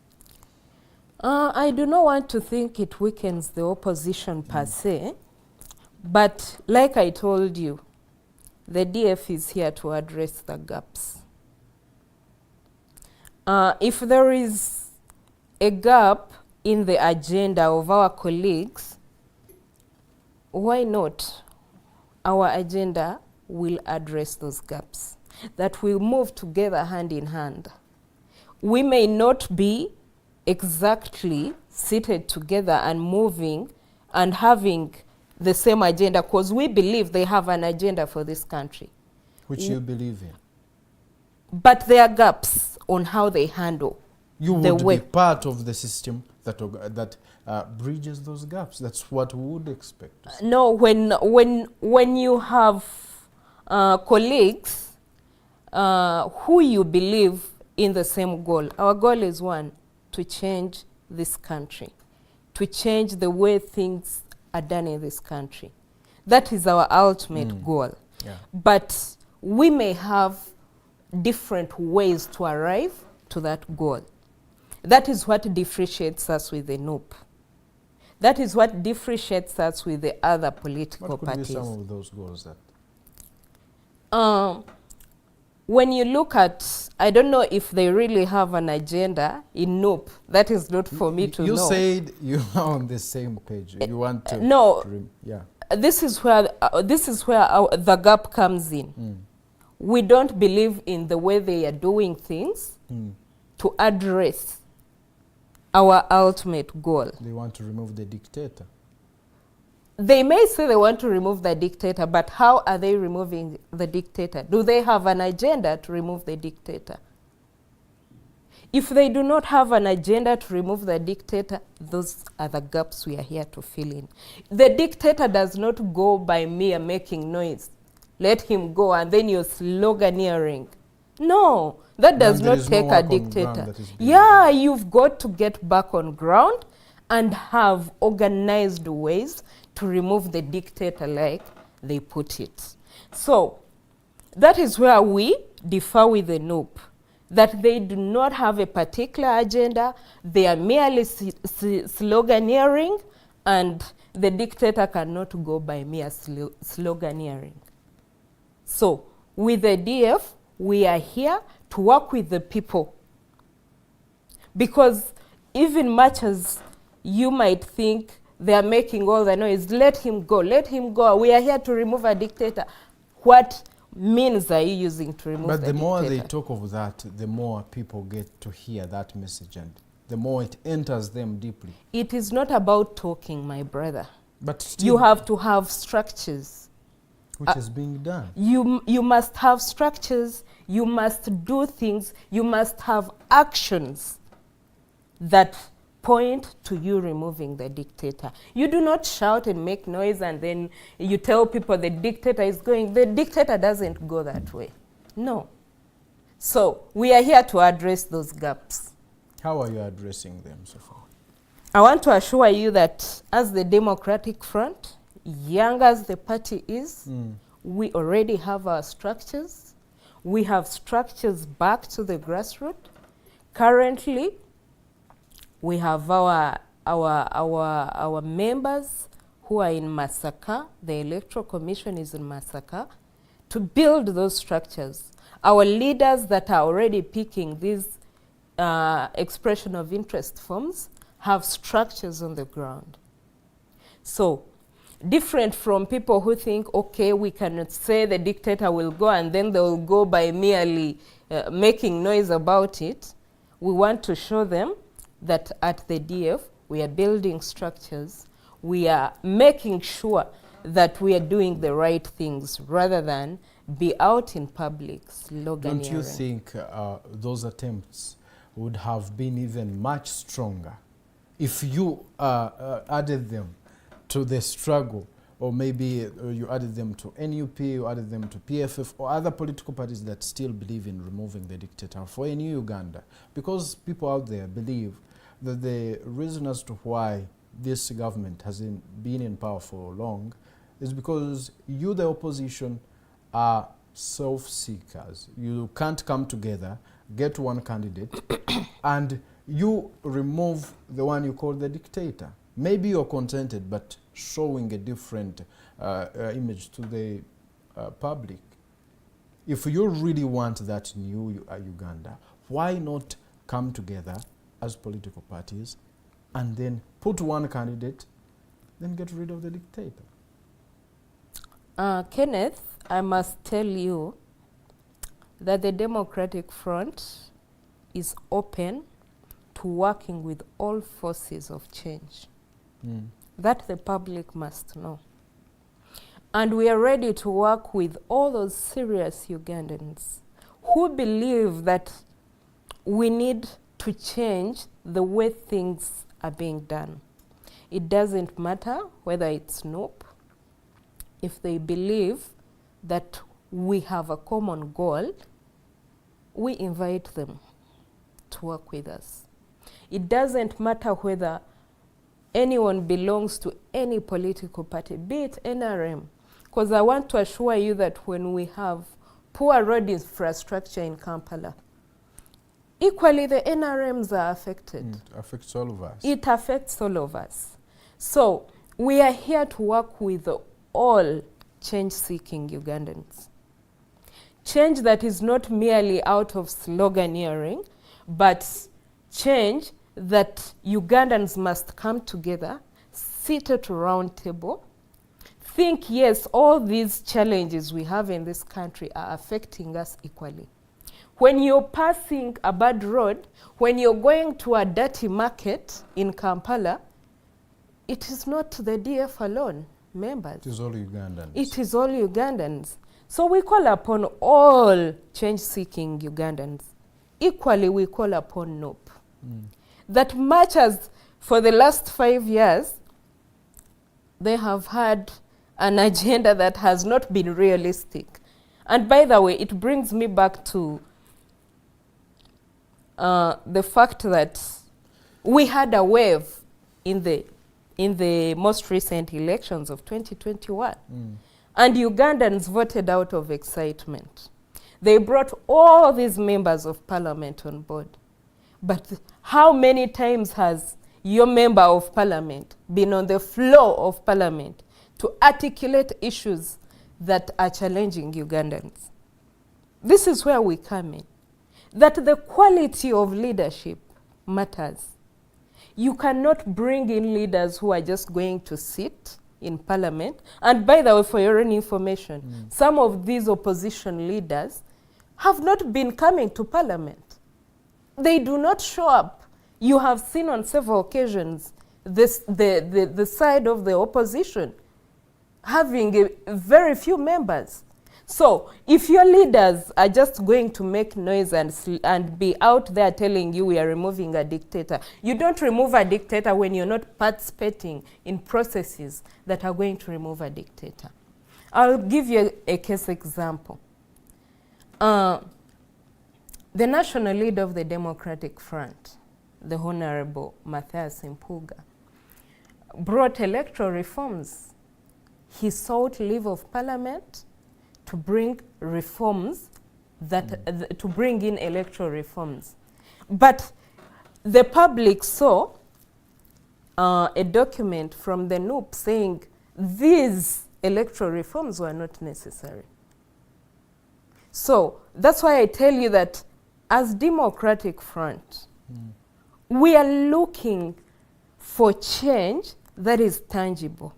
I do not want to think it weakens the opposition per se, but like I told you, the DF is here to address the gaps. If there is a gap in the agenda of our colleagues, why not? Our agenda will address those gaps, that will move together hand in hand. We may not be exactly seated together and moving and having the same agenda, because we believe they have an agenda for this country. Which you believe in? But there are gaps on how they handle You the would way. be part of the system that bridges those gaps. That's what we would expect to see. No, when you have colleagues who you believe in the same goal. Our goal is one, to change this country, to change the way things are done in this country. That is our ultimate goal. Yeah. But we may have different ways to arrive to that goal. That is what differentiates us with the NUP. That is what differentiates us with the other political What could parties. be some of those goals that? When you look at, I don't know if they really have an agenda in NUP. That is not for me to know. You said you are on the same page. You want to... no. Yeah. this is where the gap comes in. We don't believe in the way they are doing things to address our ultimate goal. They want to remove the dictator. They may say they want to remove the dictator, but how are they removing the dictator? Do they have an agenda to remove the dictator? If they do not have an agenda to remove the dictator, those are the gaps we are here to fill in. The dictator does not go by mere making noise. Let him go and then you're sloganeering. No, that does not take a dictator. Yeah, you've got to get back on ground and have organized ways to remove the dictator, like they put it. So that is where we differ with the NUP, that they do not have a particular agenda, they are merely sloganeering, and the dictator cannot go by mere sloganeering. So with the DF, we are here to work with the people, because even much as you might think they are making all the noise, let him go, let him go. We are here to remove a dictator. What means are you using to remove the dictator? But the more they talk of that, the more people get to hear that message, and the more it enters them deeply. It is not about talking, my brother. But still, you have to have structures. Which is being done. You must have structures, you must do things, you must have actions that point to you removing the dictator. You do not shout and make noise and then you tell people the dictator is going. The dictator doesn't go that way. No. So we are here to address those gaps. How are you addressing them so far? I want to assure you that as the Democratic Front, young as the party is, we already have our structures. We have structures back to the grassroots. Currently, we have our members who are in Masaka. The Electoral Commission is in Masaka to build those structures. Our leaders that are already picking these expression of interest forms have structures on the ground. So, different from people who think, okay, we cannot say the dictator will go and then they will go by merely making noise about it. We want to show them that at the DF, we are building structures. We are making sure that we are doing the right things rather than be out in public sloganeering. Don't you think those attempts would have been even much stronger if you added them to the struggle, or maybe you added them to NUP, you added them to PFF, or other political parties that still believe in removing the dictator for a new Uganda? Because people out there believe that the reason as to why this government hasn't been in power for long is because you, the opposition, are self-seekers. You can't come together, get one candidate, and you remove the one you call the dictator. Maybe you're contented, but showing a different image to the public. If you really want that new Uganda, why not come together as political parties and then put one candidate, then get rid of the dictator? Kenneth, I must tell you that the Democratic Front is open to working with all forces of change. That the public must know. And we are ready to work with all those serious Ugandans who believe that we need to change the way things are being done. It doesn't matter whether it's NOP. If they believe that we have a common goal, we invite them to work with us. It doesn't matter whether anyone belongs to any political party, be it NRM, because I want to assure you that when we have poor road infrastructure in Kampala, equally the NRMs are affected. It affects all of us. It affects all of us. So we are here to work with all change-seeking Ugandans. Change that is not merely out of sloganeering, but change that Ugandans must come together, sit at a round table, think, yes, all these challenges we have in this country are affecting us equally. When you're passing a bad road, when you're going to a dirty market in Kampala, it is not the DF alone, members. It is all Ugandans. It is all Ugandans. So we call upon all change-seeking Ugandans. Equally, we call upon NOP. That much as for the last 5 years, they have had an agenda that has not been realistic. And by the way, it brings me back to the fact that we had a wave in the most recent elections of 2021. And Ugandans voted out of excitement. They brought all these members of parliament on board. But how many times has your member of parliament been on the floor of parliament to articulate issues that are challenging Ugandans? This is where we come in. That the quality of leadership matters. You cannot bring in leaders who are just going to sit in parliament. And by the way, for your own information, some of these opposition leaders have not been coming to parliament. They do not show up. You have seen on several occasions the side of the opposition having very few members. So if your leaders are just going to make noise and be out there telling you we are removing a dictator, you don't remove a dictator when you're not participating in processes that are going to remove a dictator. I'll give you a case example. The national leader of the Democratic Front, the Honorable Mathias Mpuuga, brought electoral reforms. He sought leave of parliament to bring reforms, to bring in electoral reforms. But the public saw a document from the NUP saying these electoral reforms were not necessary. So that's why I tell you that as Democratic Front, we are looking for change that is tangible.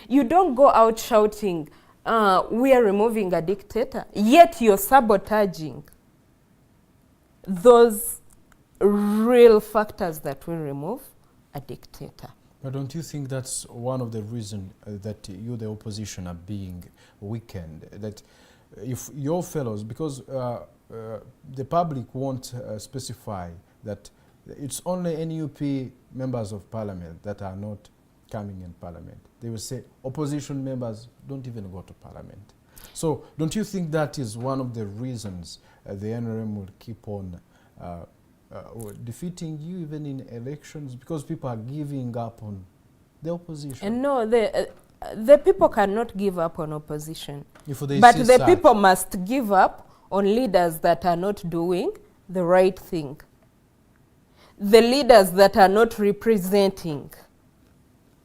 You don't go out shouting, we are removing a dictator, yet you're sabotaging those real factors that will remove a dictator. But don't you think that's one of the reasons that you, the opposition, are being weakened? That if your fellows, because the public won't specify that it's only NUP members of parliament that are not coming in parliament. They will say opposition members don't even go to parliament. So don't you think that is one of the reasons the NRM will keep on defeating you even in elections, because people are giving up on the opposition? And no, the people cannot give up on opposition. But the people must give up on leaders that are not doing the right thing. The leaders that are not representing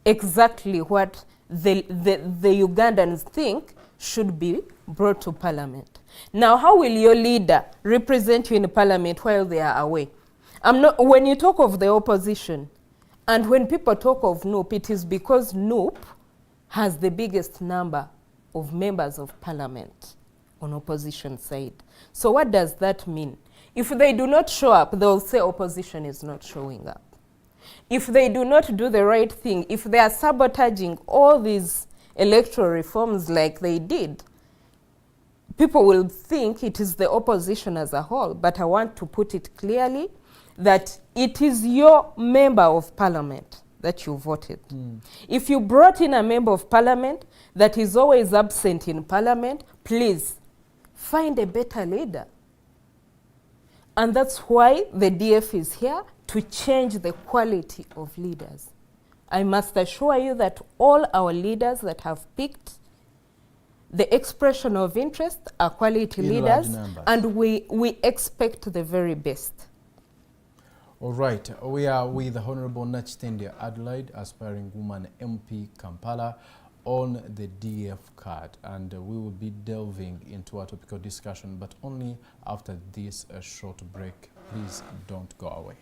exactly what the Ugandans think should be brought to parliament. Now, how will your leader represent you in parliament while they are away? When you talk of the opposition, and when people talk of NUP, it is because NUP has the biggest number of members of parliament on opposition side. So what does that mean? If they do not show up, they'll say opposition is not showing up. If they do not do the right thing, if they are sabotaging all these electoral reforms like they did, people will think it is the opposition as a whole. But I want to put it clearly that it is your member of parliament that you voted. If you brought in a member of parliament that is always absent in parliament, please find a better leader. And that's why the DF is here, to change the quality of leaders. I must assure you that all our leaders that have picked the expression of interest are quality leaders, and we expect the very best. All right, we are with the Honorable Nakitende Adelaide, Aspiring Woman MP, Kampala, on the DF card, and we will be delving into a topical discussion, but only after this short break. Please don't go away.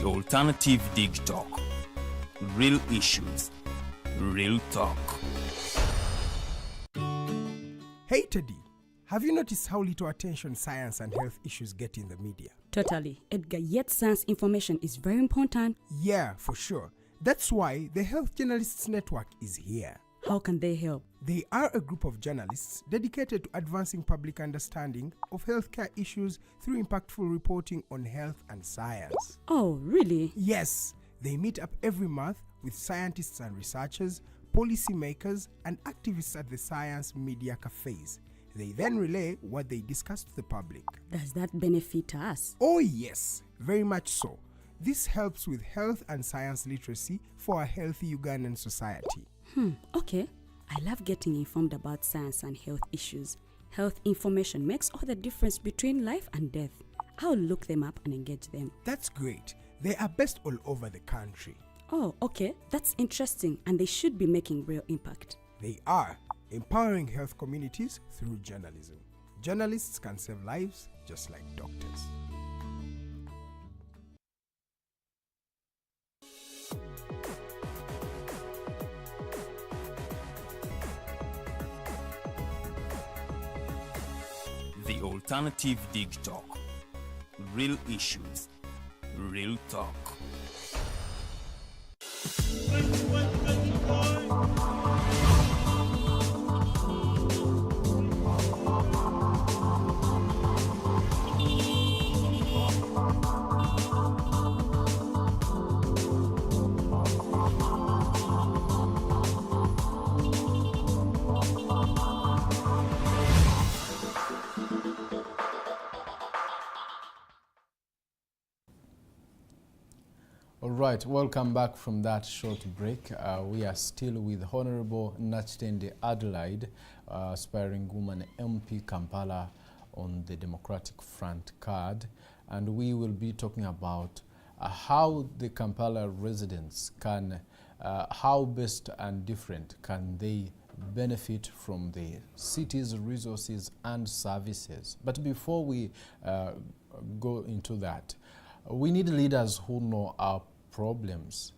The Alternative Dig Talk. Real issues, real talk. Hey Teddy, have you noticed how little attention science and health issues get in the media? Totally, Edgar, yet science information is very important. Yeah, for sure. That's why the Health Journalists Network is here. How can they help? They are a group of journalists dedicated to advancing public understanding of healthcare issues through impactful reporting on health and science. Oh, really? Yes, they meet up every month with scientists and researchers, policymakers, and activists at the science media cafes. They then relay what they discuss to the public. Does that benefit us? Oh yes, very much so. This helps with health and science literacy for a healthy Ugandan society. Okay. I love getting informed about science and health issues. Health information makes all the difference between life and death. I'll look them up and engage them. That's great. They are based all over the country. Oh, okay. That's interesting, and they should be making real impact. They are empowering health communities through journalism. Journalists can save lives just like doctors. The Alternative Dig Talk. Real issues, real talk. All right, welcome back from that short break. We are still with Honorable Nakitende Adelaide, Aspiring Woman MP Kampala on the Democratic Front card, and we will be talking about how the Kampala residents can, how best and different can they benefit from the city's resources and services. But before we go into that, we need leaders who know our problems.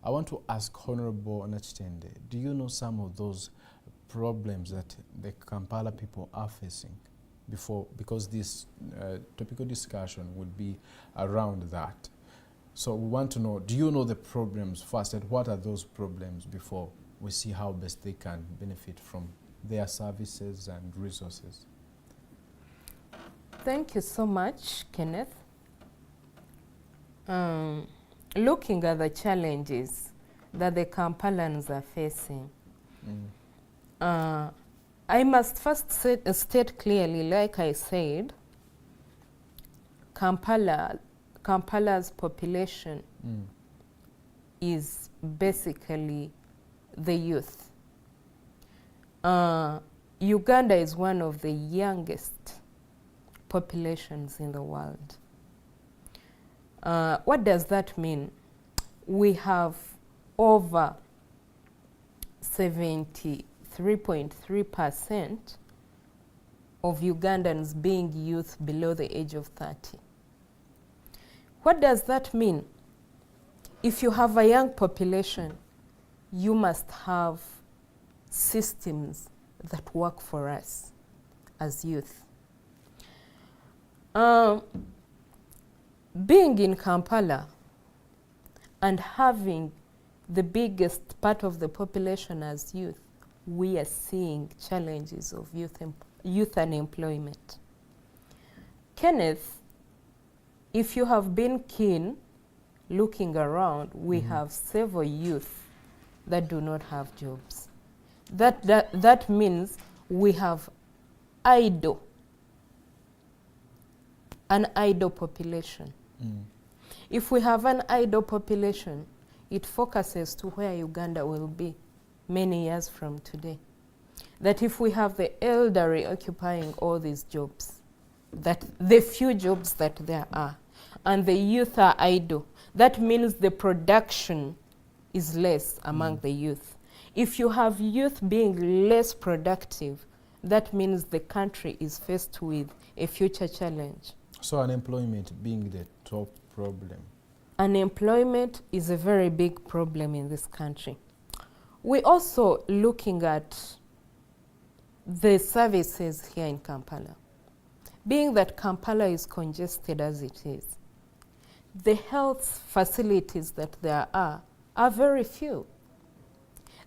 I want to ask Honorable Nakitende, do you know some of those problems that the Kampala people are facing? Because this topical discussion would be around that. So we want to know, do you know the problems first, and what are those problems before we see how best they can benefit from their services and resources? Thank you so much, Kenneth. Looking at the challenges that the Kampalans are facing, I must first state clearly, like I said, Kampala's population is basically the youth. Uganda is one of the youngest populations in the world. What does that mean? We have over 73.3% of Ugandans being youth below the age of 30. What does that mean? If you have a young population, you must have systems that work for us as youth. Being in Kampala and having the biggest part of the population as youth, we are seeing challenges of youth unemployment. Kenneth, if you have been keen looking around, we have several youth that do not have jobs. That means we have an idle population. If we have an idle population, it focuses to where Uganda will be many years from today. That if we have the elderly occupying all these jobs, that the few jobs that there are, and the youth are idle, that means the production is less among the youth. If you have youth being less productive, that means the country is faced with a future challenge. So unemployment being the top problem. unemployment is a very big problem in this country. We're also looking at the services here in Kampala. Being that Kampala is congested as it is, the health facilities that there are very few.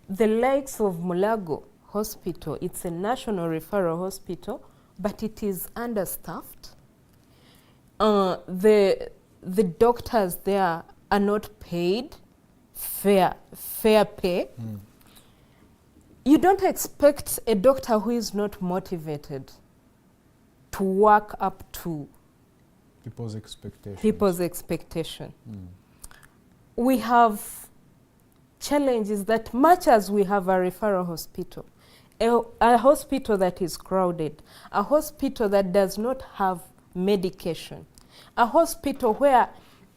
The likes of Mulago Hospital, it's a national referral hospital, but it is understaffed. The doctors there are not paid fair pay. You don't expect a doctor who is not motivated to work up to people's expectation. We have challenges that much as we have a referral hospital, a hospital that is crowded, a hospital that does not have medication, a hospital where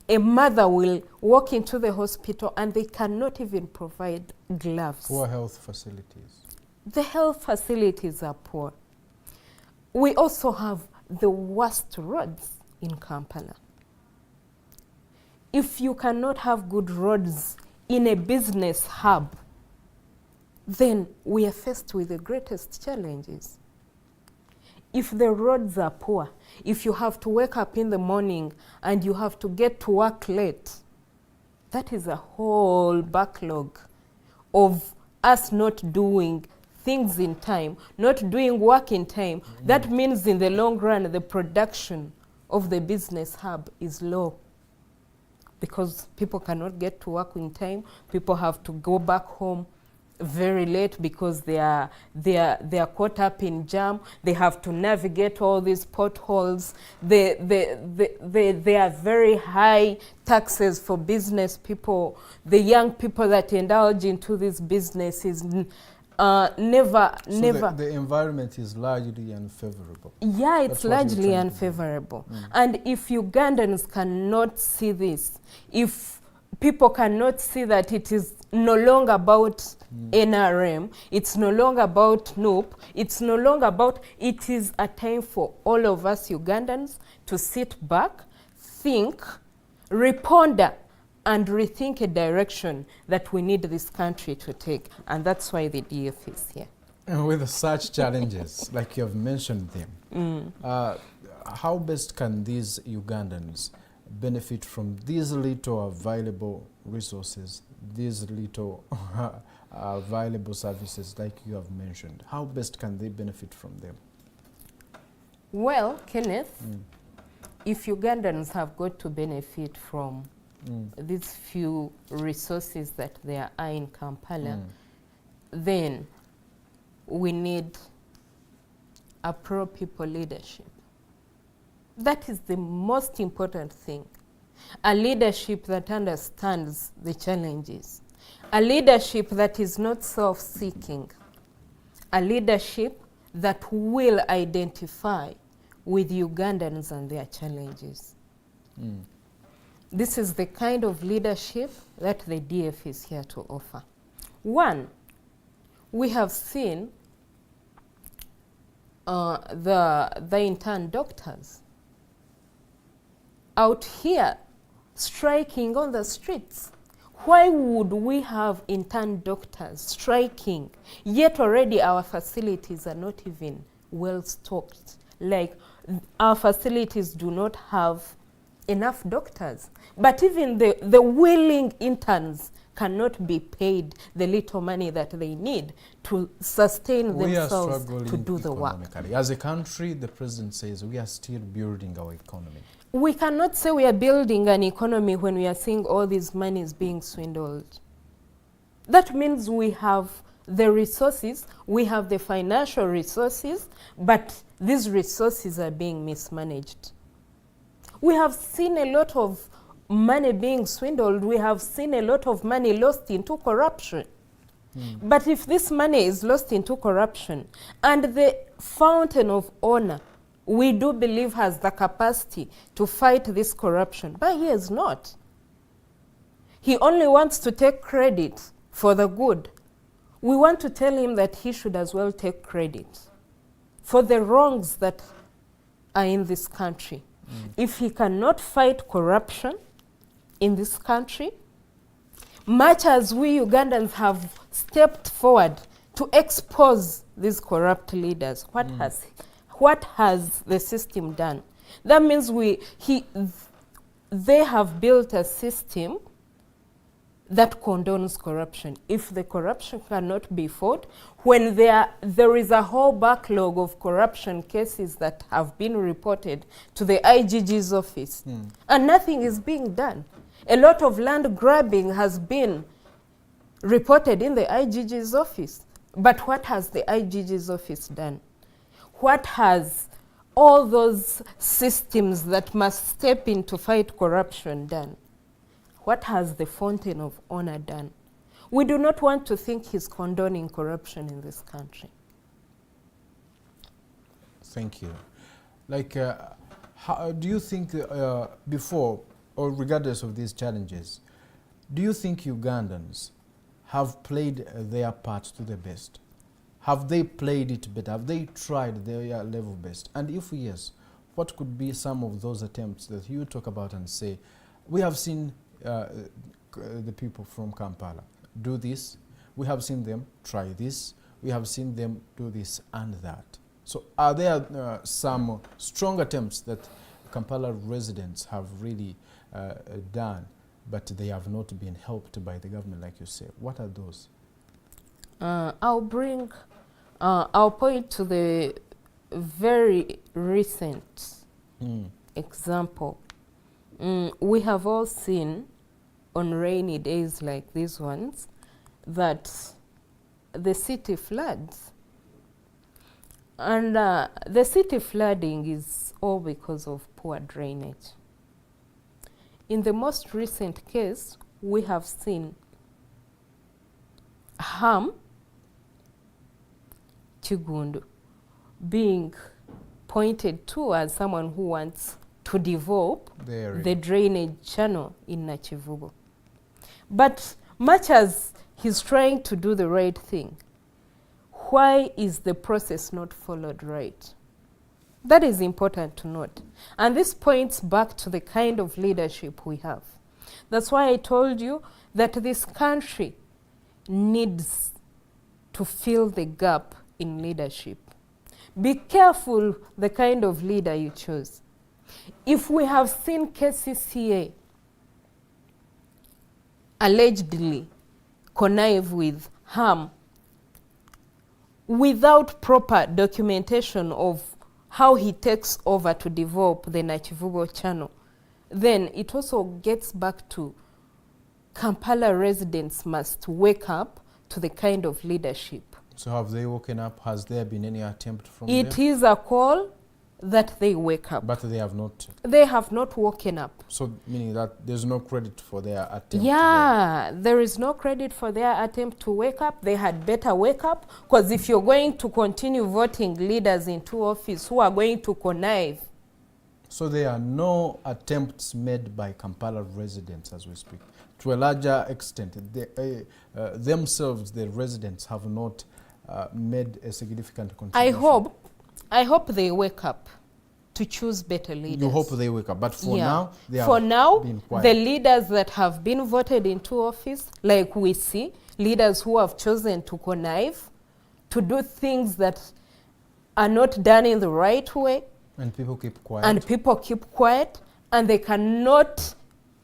a mother will walk into the hospital and they cannot even provide gloves. Poor health facilities. The health facilities are poor. We also have the worst roads in Kampala. If you cannot have good roads in a business hub, then we are faced with the greatest challenges. If the roads are poor, if you have to wake up in the morning and you have to get to work late, that is a whole backlog of us not doing things in time, not doing work in time. That means in the long run, the production of the business hub is low because people cannot get to work in time. People have to go back home very late because they are caught up in jam. They have to navigate all these potholes. There are very high taxes for business people. The young people that indulge into these businesses never. The environment is largely unfavorable. Yeah, it's largely unfavorable. And if Ugandans cannot see this, if people cannot see that it is no longer about NRM, it's no longer about NUP, it's no longer about, it is a time for all of us Ugandans to sit back, think, reponder, and rethink a direction that we need this country to take. And that's why the DF is here. And with such challenges, like you have mentioned them, how best can these Ugandans benefit from these little available resources, these little available services like you have mentioned? How best can they benefit from them? Well, Kenneth, if Ugandans have got to benefit from these few resources that there are in Kampala, then we need a pro-people leadership. That is the most important thing. A leadership that understands the challenges. A leadership that is not self-seeking. A leadership that will identify with Ugandans and their challenges. This is the kind of leadership that the DF is here to offer. One, we have seen the intern doctors out here striking on the streets. Why would we have intern doctors striking, yet already our facilities are not even well stocked? Like, our facilities do not have enough doctors. But even the willing interns cannot be paid the little money that they need to sustain themselves to do the work. As a country, the president says we are still building our economy. We cannot say we are building an economy when we are seeing all these monies being swindled. That means we have the resources, we have the financial resources, but these resources are being mismanaged. We have seen a lot of money being swindled. We have seen a lot of money lost into corruption. But if this money is lost into corruption and the fountain of honor, we do believe has the capacity to fight this corruption, but he is not. He only wants to take credit for the good. We want to tell him that he should as well take credit for the wrongs that are in this country. If he cannot fight corruption, in this country, much as we Ugandans have stepped forward to expose these corrupt leaders, what has the system done? That means they have built a system that condones corruption. If the corruption cannot be fought, when there is a whole backlog of corruption cases that have been reported to the IGG's office, and nothing is being done. A lot of land grabbing has been reported in the IGG's office. But what has the IGG's office done? What has all those systems that must step in to fight corruption done? What has the Fountain of Honor done? We do not want to think he's condoning corruption in this country. Thank you. Like, how do you think before, or regardless of these challenges, do you think Ugandans have played their part to the best? Have they played it better? Have they tried their level best? And if yes, what could be some of those attempts that you talk about and say, we have seen the people from Kampala do this, we have seen them try this, we have seen them do this and that. So are there some strong attempts that Kampala residents have really done, but they have not been helped by the government, like you say? What are those? I'll point to the very recent example. We have all seen on rainy days like these ones that the city floods. And the city flooding is all because of poor drainage. In the most recent case, we have seen Ham Chigundu being pointed to as someone who wants to develop the drainage channel in Nakivubo. But much as he's trying to do the right thing, why is the process not followed right? That is important to note. And this points back to the kind of leadership we have. That's why I told you that this country needs to fill the gap in leadership. Be careful the kind of leader you choose. If we have seen KCCA allegedly connive with harm without proper documentation of how he takes over to develop the Nakivubo channel, then it also gets back to Kampala residents must wake up to the kind of leadership. So have they woken up? Has there been any attempt from them? It is a call that they wake up. But they have not? They have not woken up. So meaning that there's no credit for their attempt? Yeah, there is no credit for their attempt to wake up. They had better wake up, because if you're going to continue voting leaders into office who are going to connive. So there are no attempts made by Kampala residents as we speak. To a larger extent, they, themselves, the residents, have not made a significant contribution. I hope they wake up to choose better leaders. You hope they wake up, but for now, they have been quiet. The leaders that have been voted into office, like we see, leaders who have chosen to connive, to do things that are not done in the right way. And people keep quiet. And people keep quiet, and they cannot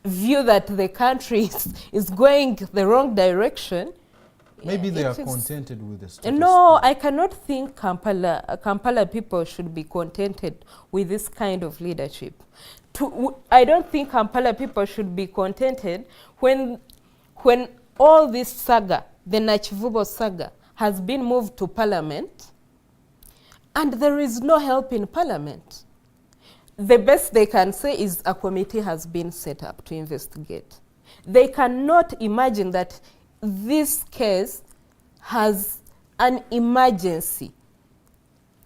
view that the country is going the wrong direction. Maybe they are contented with the status No, quo. I cannot think Kampala people should be contented with this kind of leadership. I don't think Kampala people should be contented when all this saga, the Nakivubo saga, has been moved to Parliament, and there is no help in Parliament. The best they can say is a committee has been set up to investigate. They cannot imagine that this case has an emergency.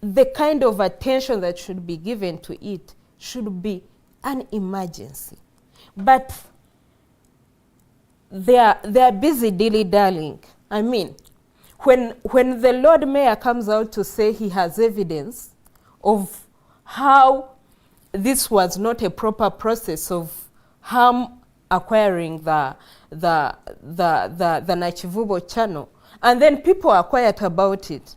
The kind of attention that should be given to it should be an emergency. But they are busy dilly-dallying. I mean, when the Lord Mayor comes out to say he has evidence of how this was not a proper process of harm acquiring the Nachivubo channel, and then people are quiet about it.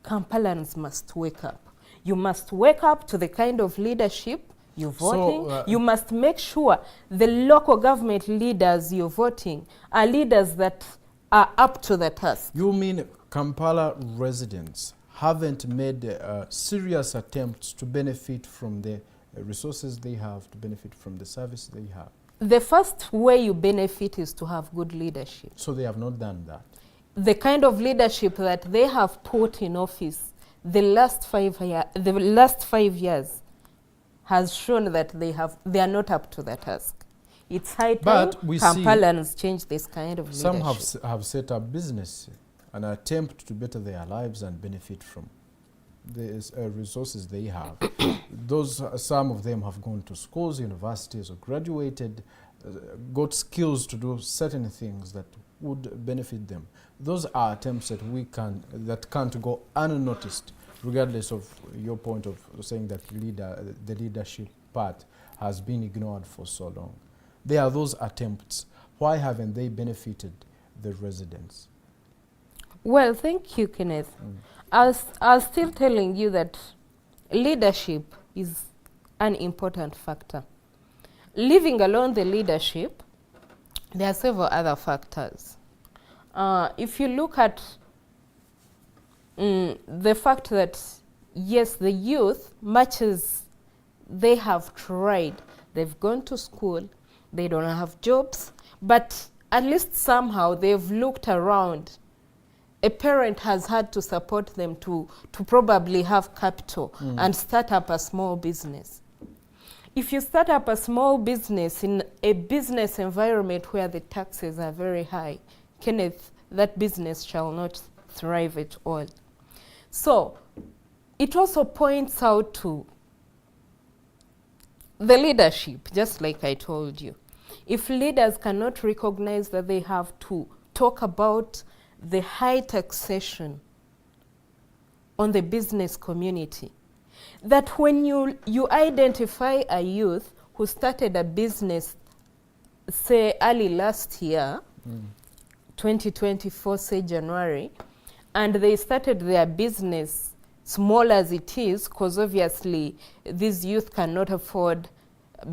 Kampalans must wake up. You must wake up to the kind of leadership you're voting. You must make sure the local government leaders you're voting are leaders that are up to the task. You mean Kampala residents haven't made serious attempts to benefit from the resources they have, to benefit from the service they have? The first way you benefit is to have good leadership. So they have not done that? The kind of leadership that they have put in office the last 5 years has shown that they are not up to the task. It's high time Kampalans change this kind of leadership. Some have set up business, an attempt to better their lives and benefit from the resources they have. Some of them have gone to schools, universities, or graduated, got skills to do certain things that would benefit them. Those are attempts that can't go unnoticed, regardless of your point of saying that the leadership part has been ignored for so long. There are those attempts. Why haven't they benefited the residents? Well, thank you, Kenneth. I was still telling you that leadership is an important factor. Leaving alone the leadership, there are several other factors. If you look at the fact that, yes, the youth, much as they have tried, they've gone to school, they don't have jobs, but at least somehow they've looked around. A parent has had to support them to probably have capital and start up a small business. If you start up a small business in a business environment where the taxes are very high, Kenneth, that business shall not thrive at all. So it also points out to the leadership, just like I told you. If leaders cannot recognize that they have to talk about the high taxation on the business community, that when you identify a youth who started a business, say early last year, 2024, say January, and they started their business small as it is, because obviously these youth cannot afford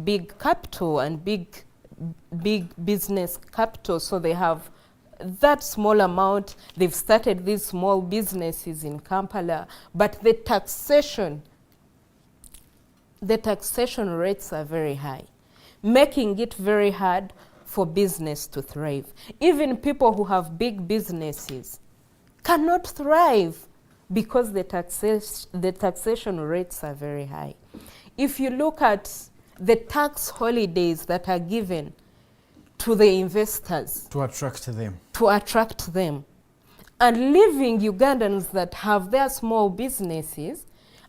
big capital and big business capital, so they have that small amount. They've started these small businesses in Kampala, but the taxation rates are very high, making it very hard for business to thrive. Even people who have big businesses cannot thrive because the taxation rates are very high. If you look at the tax holidays that are given to the investors to attract them, and leaving Ugandans that have their small businesses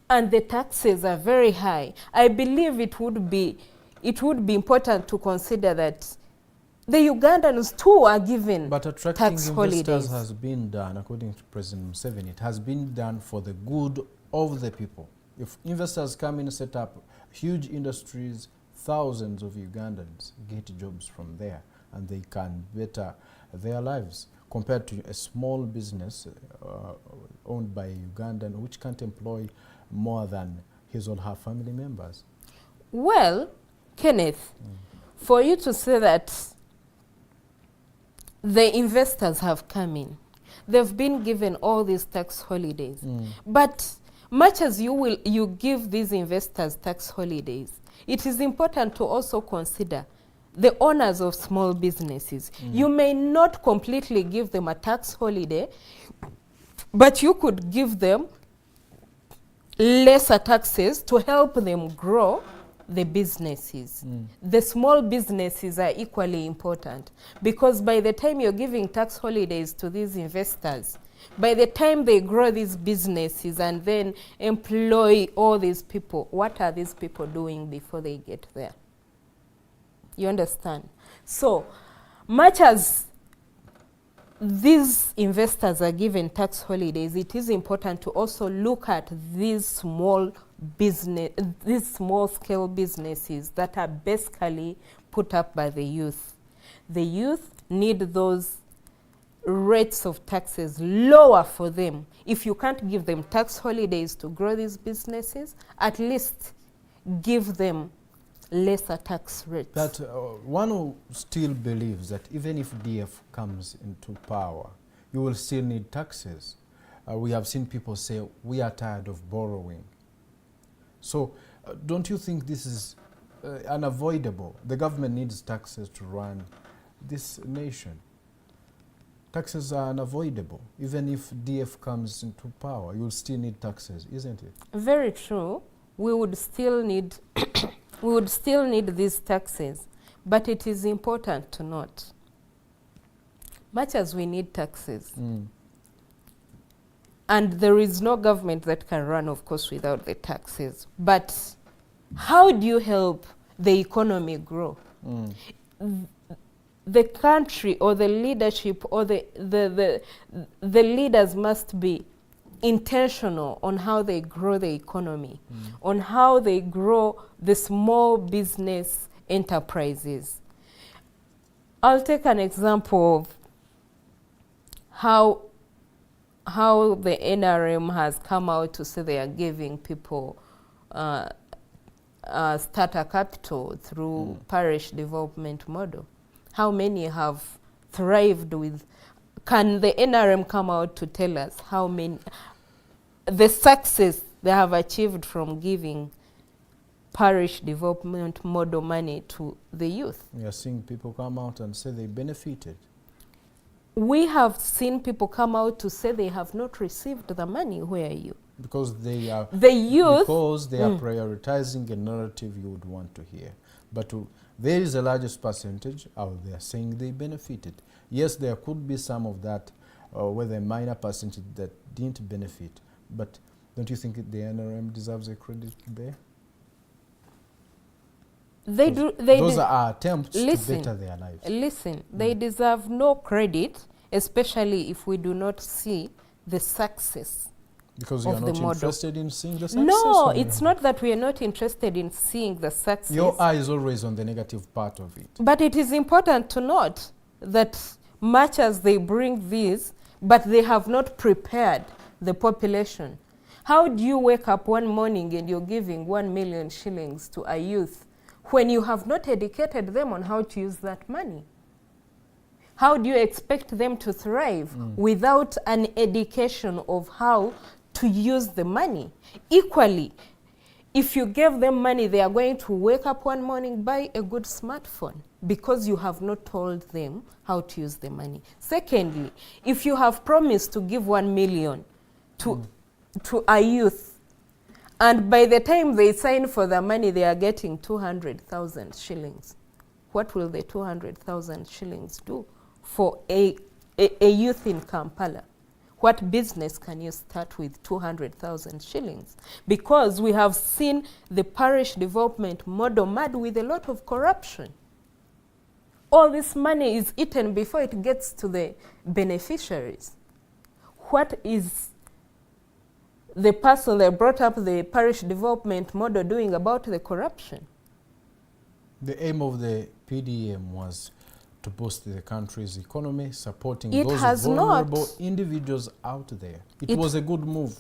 and the taxes are very high, I believe it would be important to consider that the Ugandans too are given tax holidays. But attracting investors has been done, according to President Museveni, it has been done for the good of the people. If investors come in and set up huge industries, thousands of Ugandans get jobs from there, and they can better their lives compared to a small business owned by a Ugandan which can't employ more than his or her family members. Well, Kenneth, for you to say that the investors have come in, they've been given all these tax holidays, but much as you give these investors tax holidays, it is important to also consider the owners of small businesses. You may not completely give them a tax holiday, but you could give them lesser taxes to help them grow the businesses. The small businesses are equally important, because by the time you're giving tax holidays to these investors, by the time they grow these businesses and then employ all these people, what are these people doing before they get there? You understand? So much as these investors are given tax holidays, it is important to also look at these small scale businesses that are basically put up by the youth. The youth need those rates of taxes lower for them. If you can't give them tax holidays to grow these businesses, at least give them lesser tax rates. But one who still believes that even if DF comes into power, you will still need taxes. We have seen people say, we are tired of borrowing. So don't you think this is unavoidable? The government needs taxes to run this nation. Taxes are unavoidable. Even if DF comes into power, you'll still need taxes, isn't it? Very true. We would still need we would still need these taxes, but it is important to note, much as we need taxes, and there is no government that can run, of course, without the taxes, but how do you help the economy grow? The country or the leadership or the leaders must be intentional on how they grow the economy, on how they grow the small business enterprises. I'll take an example of how the NRM has come out to say they are giving people starter capital through parish development model. How many have thrived with? Can the NRM come out to tell us how many, the success they have achieved from giving parish development model money to the youth? We are seeing people come out and say they benefited. We have seen people come out to say they have not received the money. Where are you? Because they are the youth. Because they are prioritizing a narrative you would want to hear. But there is a largest percentage out there saying they benefited. Yes, there could be some of that, with a minor percentage that didn't benefit. But don't you think the NRM deserves a credit there? They do. Those are attempts to better their lives. Listen, they deserve no credit, especially if we do not see the success. Because you are not interested in seeing the success? No, it's not that we are not interested in seeing the success. Your eye is always on the negative part of it. But it is important to note that much as they bring these, but they have not prepared the population. How do you wake up one morning and you're giving 1 million shillings to a youth when you have not educated them on how to use that money? How do you expect them to thrive without an education of how to use the money? Equally, if you give them money, they are going to wake up one morning, buy a good smartphone, because you have not told them how to use the money. Secondly, if you have promised to give 1 million to a youth, and by the time they sign for the money, they are getting 200,000 shillings. What will the 200,000 shillings do for a youth in Kampala? What business can you start with 200,000 shillings? Because we have seen the parish development model mad with a lot of corruption. All this money is eaten before it gets to the beneficiaries. What is the person that brought up the parish development model doing about the corruption? The aim of the PDM was to boost the country's economy, supporting It those has vulnerable not. individuals out there. It was a good move.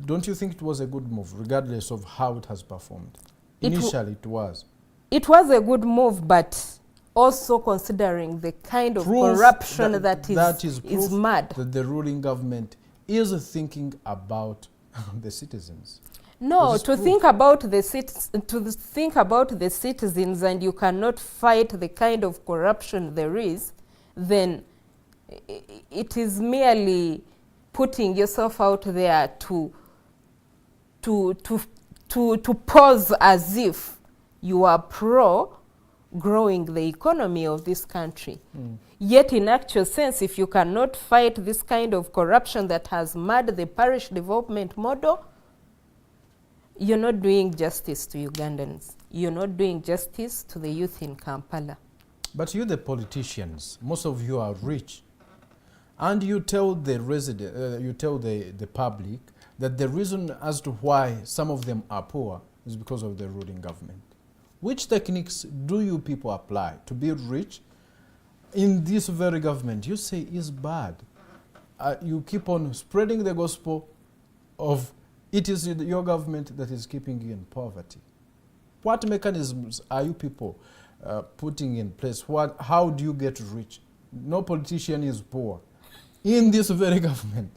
Don't you think it was a good move, regardless of how it has performed? Initially, it was. It was a good move, but also considering the kind of corruption that is mad. That the ruling government is thinking about the citizens. No, to think about the citizens and you cannot fight the kind of corruption there is, then it is merely putting yourself out there to pose as if you are pro growing the economy of this country. Yet in actual sense, if you cannot fight this kind of corruption that has mad the parish development model, you're not doing justice to Ugandans. You're not doing justice to the youth in Kampala. But you, the politicians, most of you are rich, and you tell the the public that the reason as to why some of them are poor is because of the ruling government. Which techniques do you people apply to be rich? In this very government, you say is bad. You keep on spreading the gospel of it is your government that is keeping you in poverty. What mechanisms are you people putting in place? How do you get rich? No politician is poor in this very government.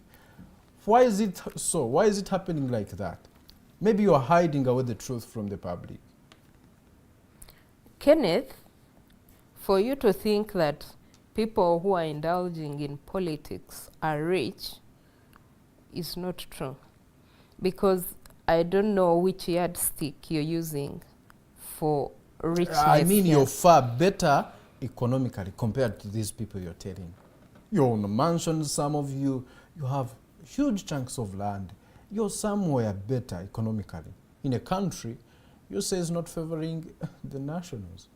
Why is it so? Why is it happening like that? Maybe you are hiding away the truth from the public. Kenneth, for you to think that people who are indulging in politics are rich is not true. Because I don't know which yardstick you're using for richness. I mean, you're far better economically compared to these people you're telling. You own mansions, some of you have huge chunks of land. You're somewhere better economically. In a country, you say is not favoring the nationals.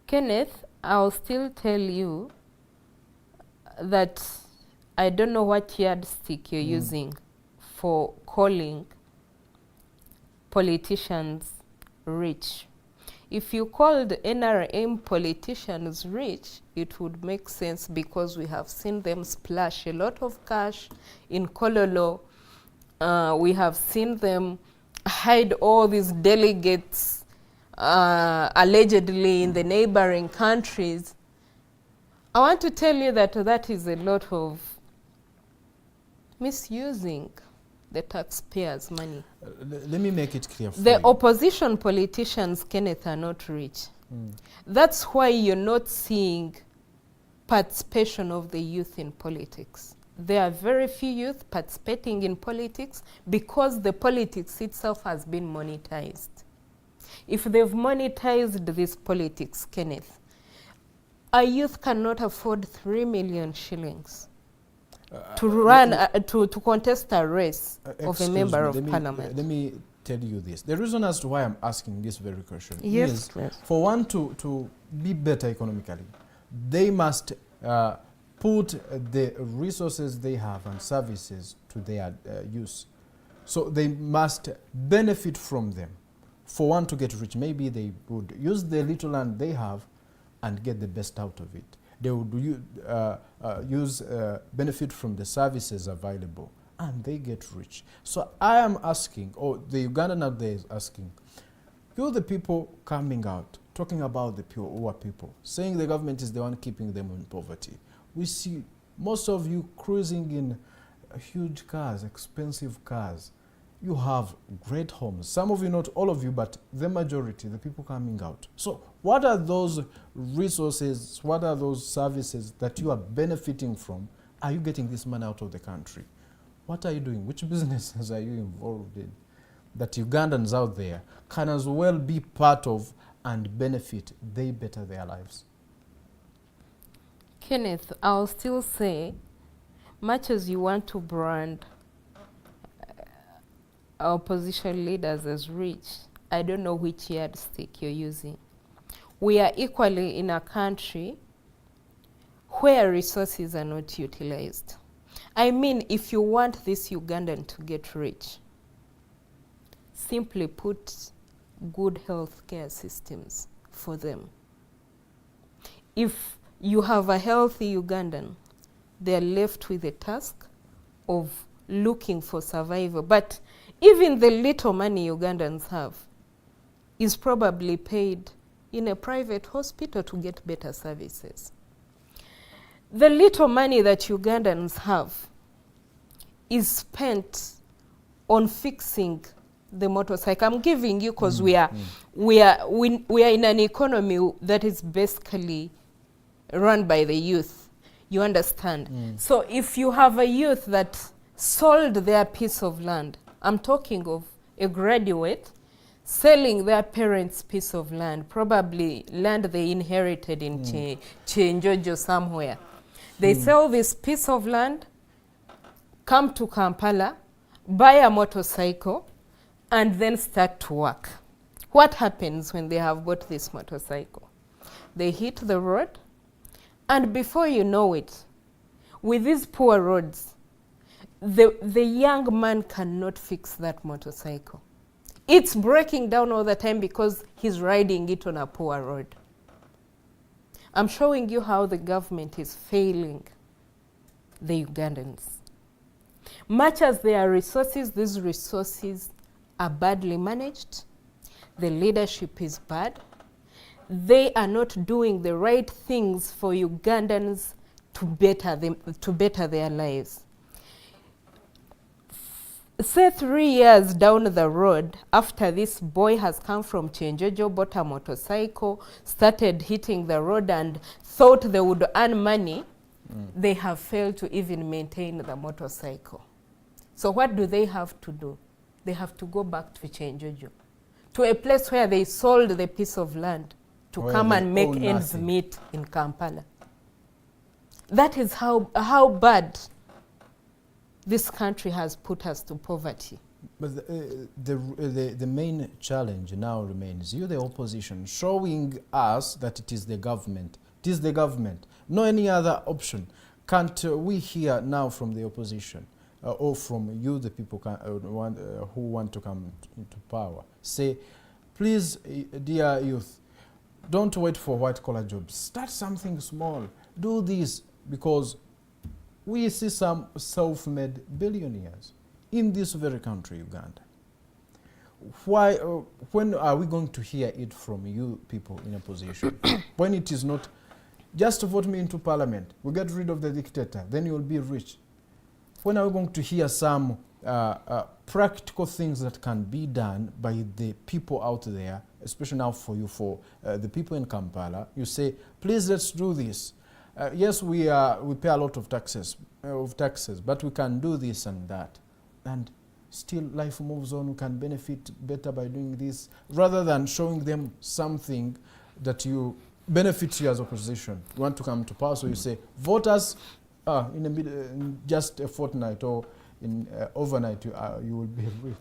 Kenneth, I'll still tell you that I don't know what yardstick you're using for calling politicians rich. If you called NRM politicians rich, it would make sense because we have seen them splash a lot of cash in Kololo. We have seen them hide all these delegates allegedly in the neighboring countries. I want to tell you that that is a lot of misusing the taxpayers' money. Let me make it clear for The you. opposition politicians, Kenneth, are not rich. That's why you're not seeing participation of the youth in politics. There are very few youth participating in politics because the politics itself has been monetized. If they've monetized this politics, Kenneth, a youth cannot afford 3 million shillings to run, to contest a race of a member of parliament. Let me tell you this. The reason as to why I'm asking this very question Yes, is for one to be better economically, they must put the resources they have and services to their use. So they must benefit from them. For one to get rich, maybe they would use the little land they have and get the best out of it. They would benefit from the services available and they get rich. So I am asking, or the Ugandan out there is asking, you the people coming out, talking about the poor people, saying the government is the one keeping them in poverty. We see most of you cruising in huge cars, expensive cars. You have great homes. Some of you, not all of you, but the majority, the people coming out. So what are those resources, what are those services that you are benefiting from? Are you getting this money out of the country? What are you doing? Which businesses are you involved in that Ugandans out there can as well be part of and benefit? They better their lives. Kenneth, I'll still say, much as you want to brand our opposition leaders as rich, I don't know which yardstick you're using. We are equally in a country where resources are not utilized. I mean, if you want this Ugandan to get rich, simply put good health care systems for them. If you have a healthy Ugandan, they're left with the task of looking for survival. But even the little money Ugandans have is probably paid in a private hospital to get better services. The little money that Ugandans have is spent on fixing the motorcycle. I'm giving you because we are in an economy that is basically run by the youth. You understand? So if you have a youth that sold their piece of land, I'm talking of a graduate selling their parents' piece of land, probably land they inherited in Chenjojo somewhere. They sell this piece of land, come to Kampala, buy a motorcycle, and then start to work. What happens when they have bought this motorcycle? They hit the road, and before you know it, with these poor roads, the young man cannot fix that motorcycle. It's breaking down all the time because he's riding it on a poor road. I'm showing you how the government is failing the Ugandans. Much as there are resources, these resources are badly managed. The leadership is bad. They are not doing the right things for Ugandans to better their lives. Say 3 years down the road, after this boy has come from Chenjojo, bought a motorcycle, started hitting the road and thought they would earn money, they have failed to even maintain the motorcycle. So what do they have to do? They have to go back to Chenjojo, to a place where they sold the piece of land to Where come they and make own ends nothing. meet in Kampala. That is how bad this country has put us to poverty. But the main challenge now remains you, the opposition, showing us that it is the government. It is the government, no any other option. Can't we hear now from the opposition or from you, the people who want to come into power, say, please, dear youth, don't wait for white-collar jobs. Start something small. Do this, because we see some self-made billionaires in this very country, Uganda. Why? When are we going to hear it from you people in opposition? When it is not, just vote me into parliament, we get rid of the dictator, then you'll be rich. When are we going to hear some practical things that can be done by the people out there, especially now for you, for the people in Kampala? You say, please, let's do this. Yes, we pay a lot of taxes, but we can do this and that. And still life moves on, we can benefit better by doing this, rather than showing them something that you benefits you as opposition. You want to come to power, so you say, vote us in just a fortnight or in overnight, you will be rich.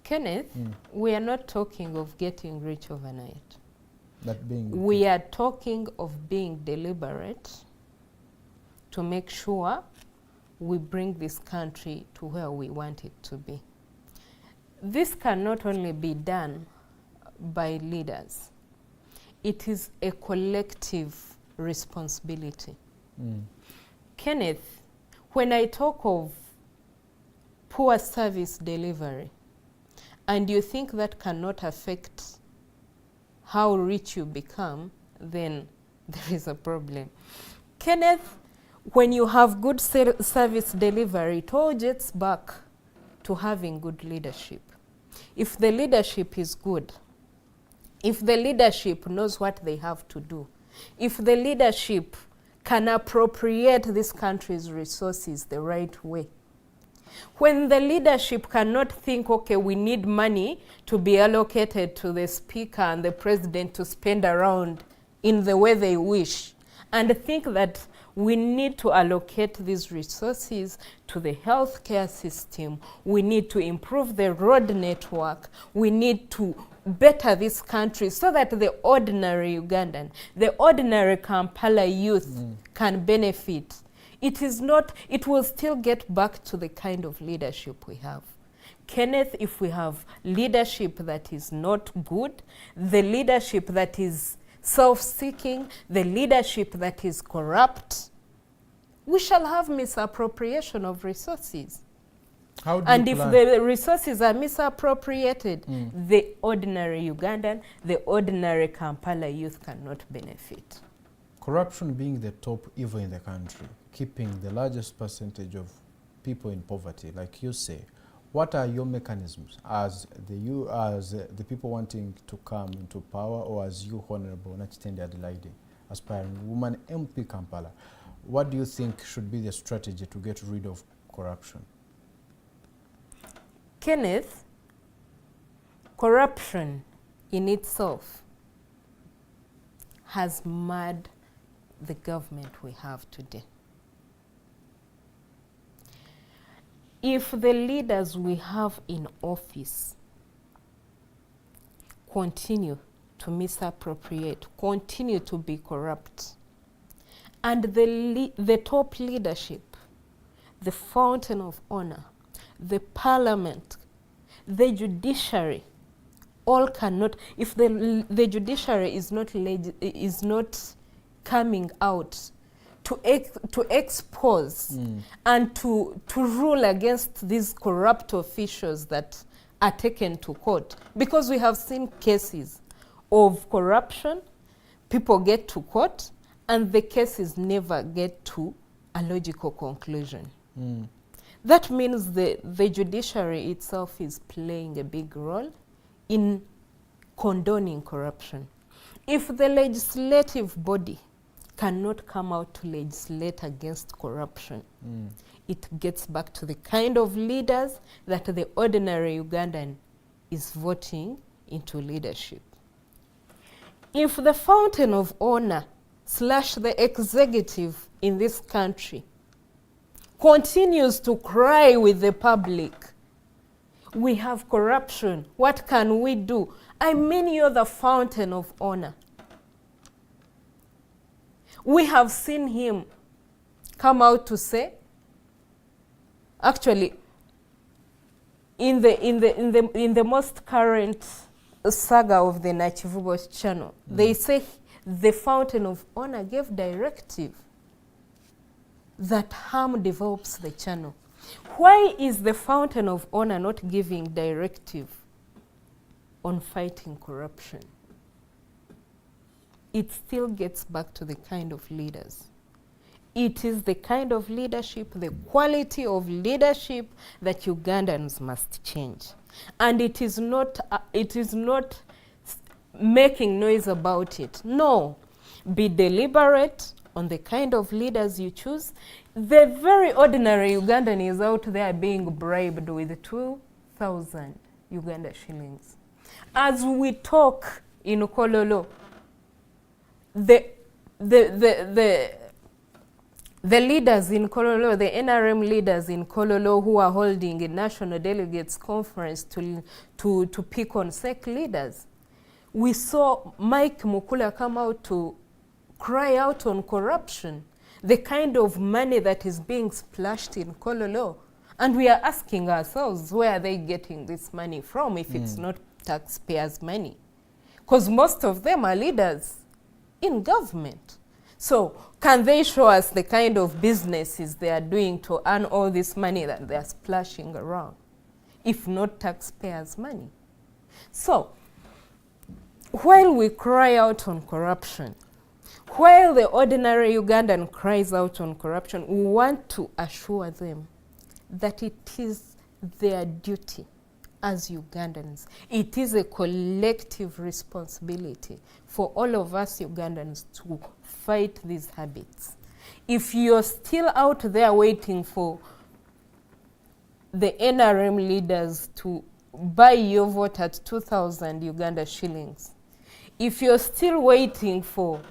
Kenneth, we are not talking of getting rich overnight. That being We are talking of being deliberate to make sure we bring this country to where we want it to be. This can not only be done by leaders, it is a collective responsibility. Kenneth, when I talk of poor service delivery, and you think that cannot affect how rich you become, then there is a problem. Kenneth, when you have good service delivery, it all gets back to having good leadership. If the leadership is good, if the leadership knows what they have to do, if the leadership can appropriate this country's resources the right way, when the leadership cannot think, okay, we need money to be allocated to the speaker and the president to spend around in the way they wish, and think that we need to allocate these resources to the healthcare system, we need to improve the road network, we need to better this country so that the ordinary Ugandan, the ordinary Kampala youth can benefit. It is not, it will still get back to the kind of leadership we have. Kenneth, if we have leadership that is not good, the leadership that is self-seeking, the leadership that is corrupt, we shall have misappropriation of resources. How do And you if plan? the resources are misappropriated, the ordinary Ugandan, the ordinary Kampala youth cannot benefit. Corruption being the top evil in the country, keeping the largest percentage of people in poverty, like you say, what are your mechanisms as the people wanting to come into power, or as you, Honorable Nakitende Adelaide, Aspirant Woman MP Kampala? What do you think should be the strategy to get rid of corruption? Kenneth, corruption in itself has marred the government we have today. If the leaders we have in office continue to misappropriate, continue to be corrupt, and the top leadership, the fountain of honor, the parliament, the judiciary all cannot, if the judiciary is not coming out to expose and to rule against these corrupt officials that are taken to court, because we have seen cases of corruption, people get to court and the cases never get to a logical conclusion. That means the judiciary itself is playing a big role in condoning corruption. If the legislative body cannot come out to legislate against corruption, it gets back to the kind of leaders that the ordinary Ugandan is voting into leadership. If the fountain of honor / the executive in this country continues to cry with the public, we have corruption, what can we do? I mean, you're the fountain of honor. We have seen him come out to say, actually, in the most current saga of the Nakitende channel, they say the fountain of honor gave directive that harm develops the channel. Why is the fountain of honor not giving directive on fighting corruption? It still gets back to the kind of leaders. It is the kind of leadership, the quality of leadership that Ugandans must change. And it is not making noise about it. No, be deliberate on the kind of leaders you choose. The very ordinary Ugandan is out there being bribed with 2,000 Uganda shillings. As we talk in Kololo, the leaders in Kololo, the NRM leaders in Kololo who are holding a national delegates conference to pick on SEC leaders, we saw Mike Mukula come out to cry out on corruption, the kind of money that is being splashed in Kololo. And we are asking ourselves, where are they getting this money from if it's not taxpayers' money? Because most of them are leaders in government. So can they show us the kind of businesses they are doing to earn all this money that they are splashing around, if not taxpayers' money? So while we cry out on corruption, while the ordinary Ugandan cries out on corruption, we want to assure them that it is their duty as Ugandans. It is a collective responsibility for all of us Ugandans to fight these habits. If you're still out there waiting for the NRM leaders to buy your vote at 2,000 Uganda shillings, if you're still waiting for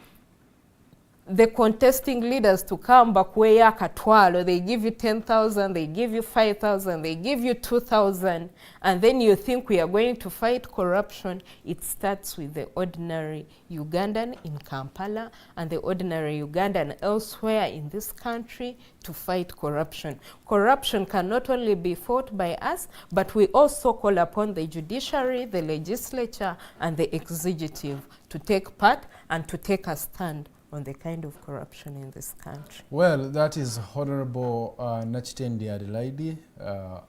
the contesting leaders to come back where Katwalo, they give you 10,000, they give you 5,000, they give you 2,000, and then you think we are going to fight corruption, it starts with the ordinary Ugandan in Kampala and the ordinary Ugandan elsewhere in this country to fight corruption. Corruption can not only be fought by us, but we also call upon the judiciary, the legislature, and the executive to take part and to take a stand on the kind of corruption in this country. Well, that is Honorable Nakitende Adelaide,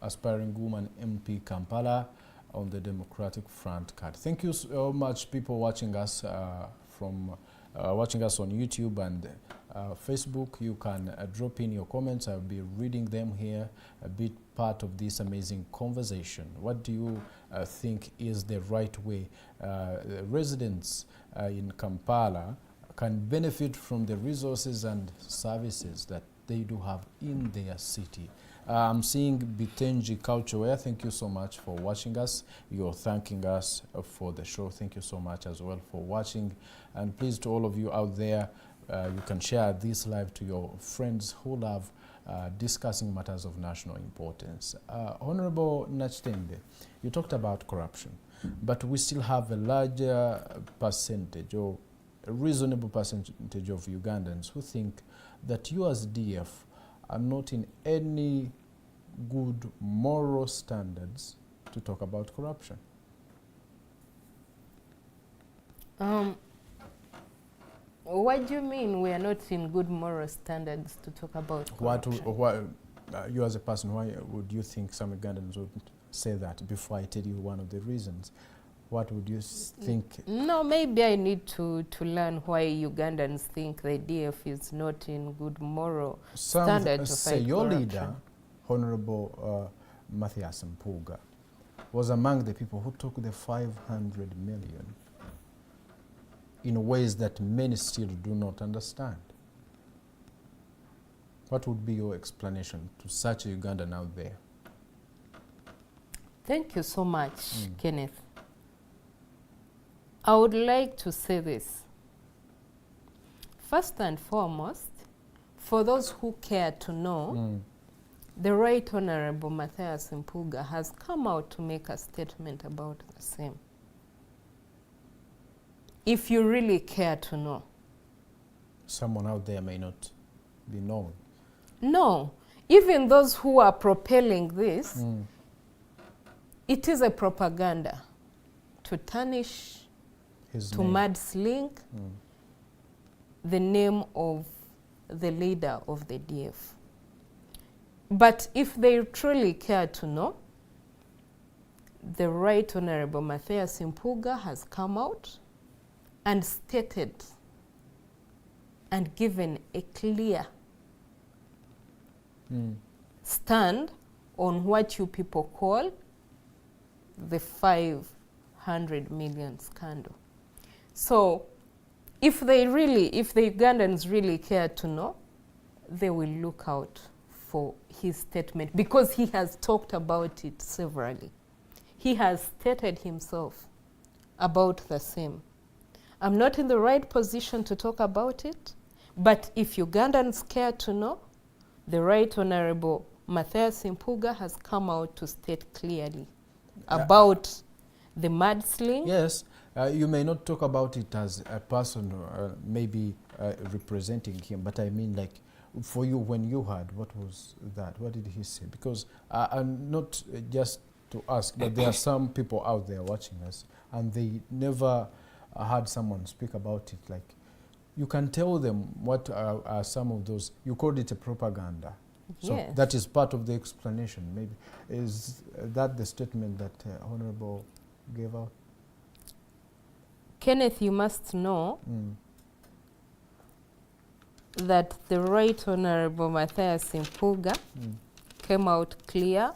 Aspiring Woman MP Kampala on the Democratic Front card. Thank you so much, people watching us watching us on YouTube and Facebook. You can drop in your comments. I'll be reading them here, a bit part of this amazing conversation. What do you think is the right way residents in Kampala can benefit from the resources and services that they do have in their city? I'm seeing Bitenji Cultureware. Thank you so much for watching us. You're thanking us for the show. Thank you so much as well for watching. And please, to all of you out there, you can share this live to your friends who love discussing matters of national importance. Honorable Nakitende, you talked about corruption, but we still have a larger percentage, or a reasonable percentage of Ugandans who think that you as DF are not in any good moral standards to to talk about corruption. What do you mean we are not in good moral standards to talk about corruption? You as a person, why would you think some Ugandans would say that? Before I tell you one of the reasons, what would you think? No, maybe I need to learn why Ugandans think the DF is not in good moral standards to say fight your corruption. leader, Honorable Matthias Mpuuga, was among the people who took the 500 million in ways that many still do not understand. What would be your explanation to such a Ugandan out there? Thank you so much, Kenneth. I would like to say this. First and foremost, for those who care to know, the Right Honorable Matthias Mpuuga has come out to make a statement about the same. If you really care to know. Someone out there may not be known. No, even those who are propelling this, it is a propaganda to tarnish, to mudsling the name of the leader of the DF. But if they truly care to know, the Right Honorable Matthias Mpuuga has come out and stated and given a clear stand on what you people call the 500 million scandal. So if the Ugandans really care to know, they will look out for his statement, because he has talked about it severally. He has stated himself about the same. I'm not in the right position to talk about it, but if Ugandans care to know, the Right Honorable Matthias Mpuuga has come out to state clearly about the mudsling. Yes, you may not talk about it as a person maybe representing him, but I mean, like, for you, when you heard, what was that? What did he say? Because I'm not just to ask, but there are some people out there watching us, and they never heard someone speak about it. Like, you can tell them what are some of those. You called it a propaganda. So Yes. that is part of the explanation. Maybe is that the statement that Honorable gave out? Kenneth, you must know that the Right Honorable Matthias Mpuuga came out clear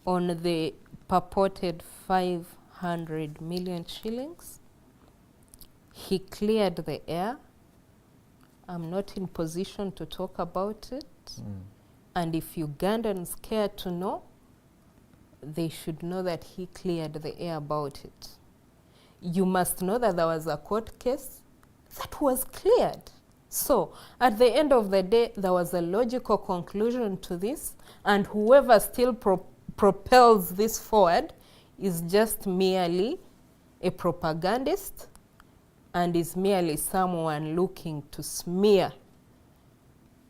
on the purported 500 million shillings. He cleared the air. I'm not in position to talk about it. And if Ugandans care to know, they should know that he cleared the air about it. You must know that there was a court case that was cleared. So at the end of the day, there was a logical conclusion to this, and whoever still propels this forward is just merely a propagandist and is merely someone looking to smear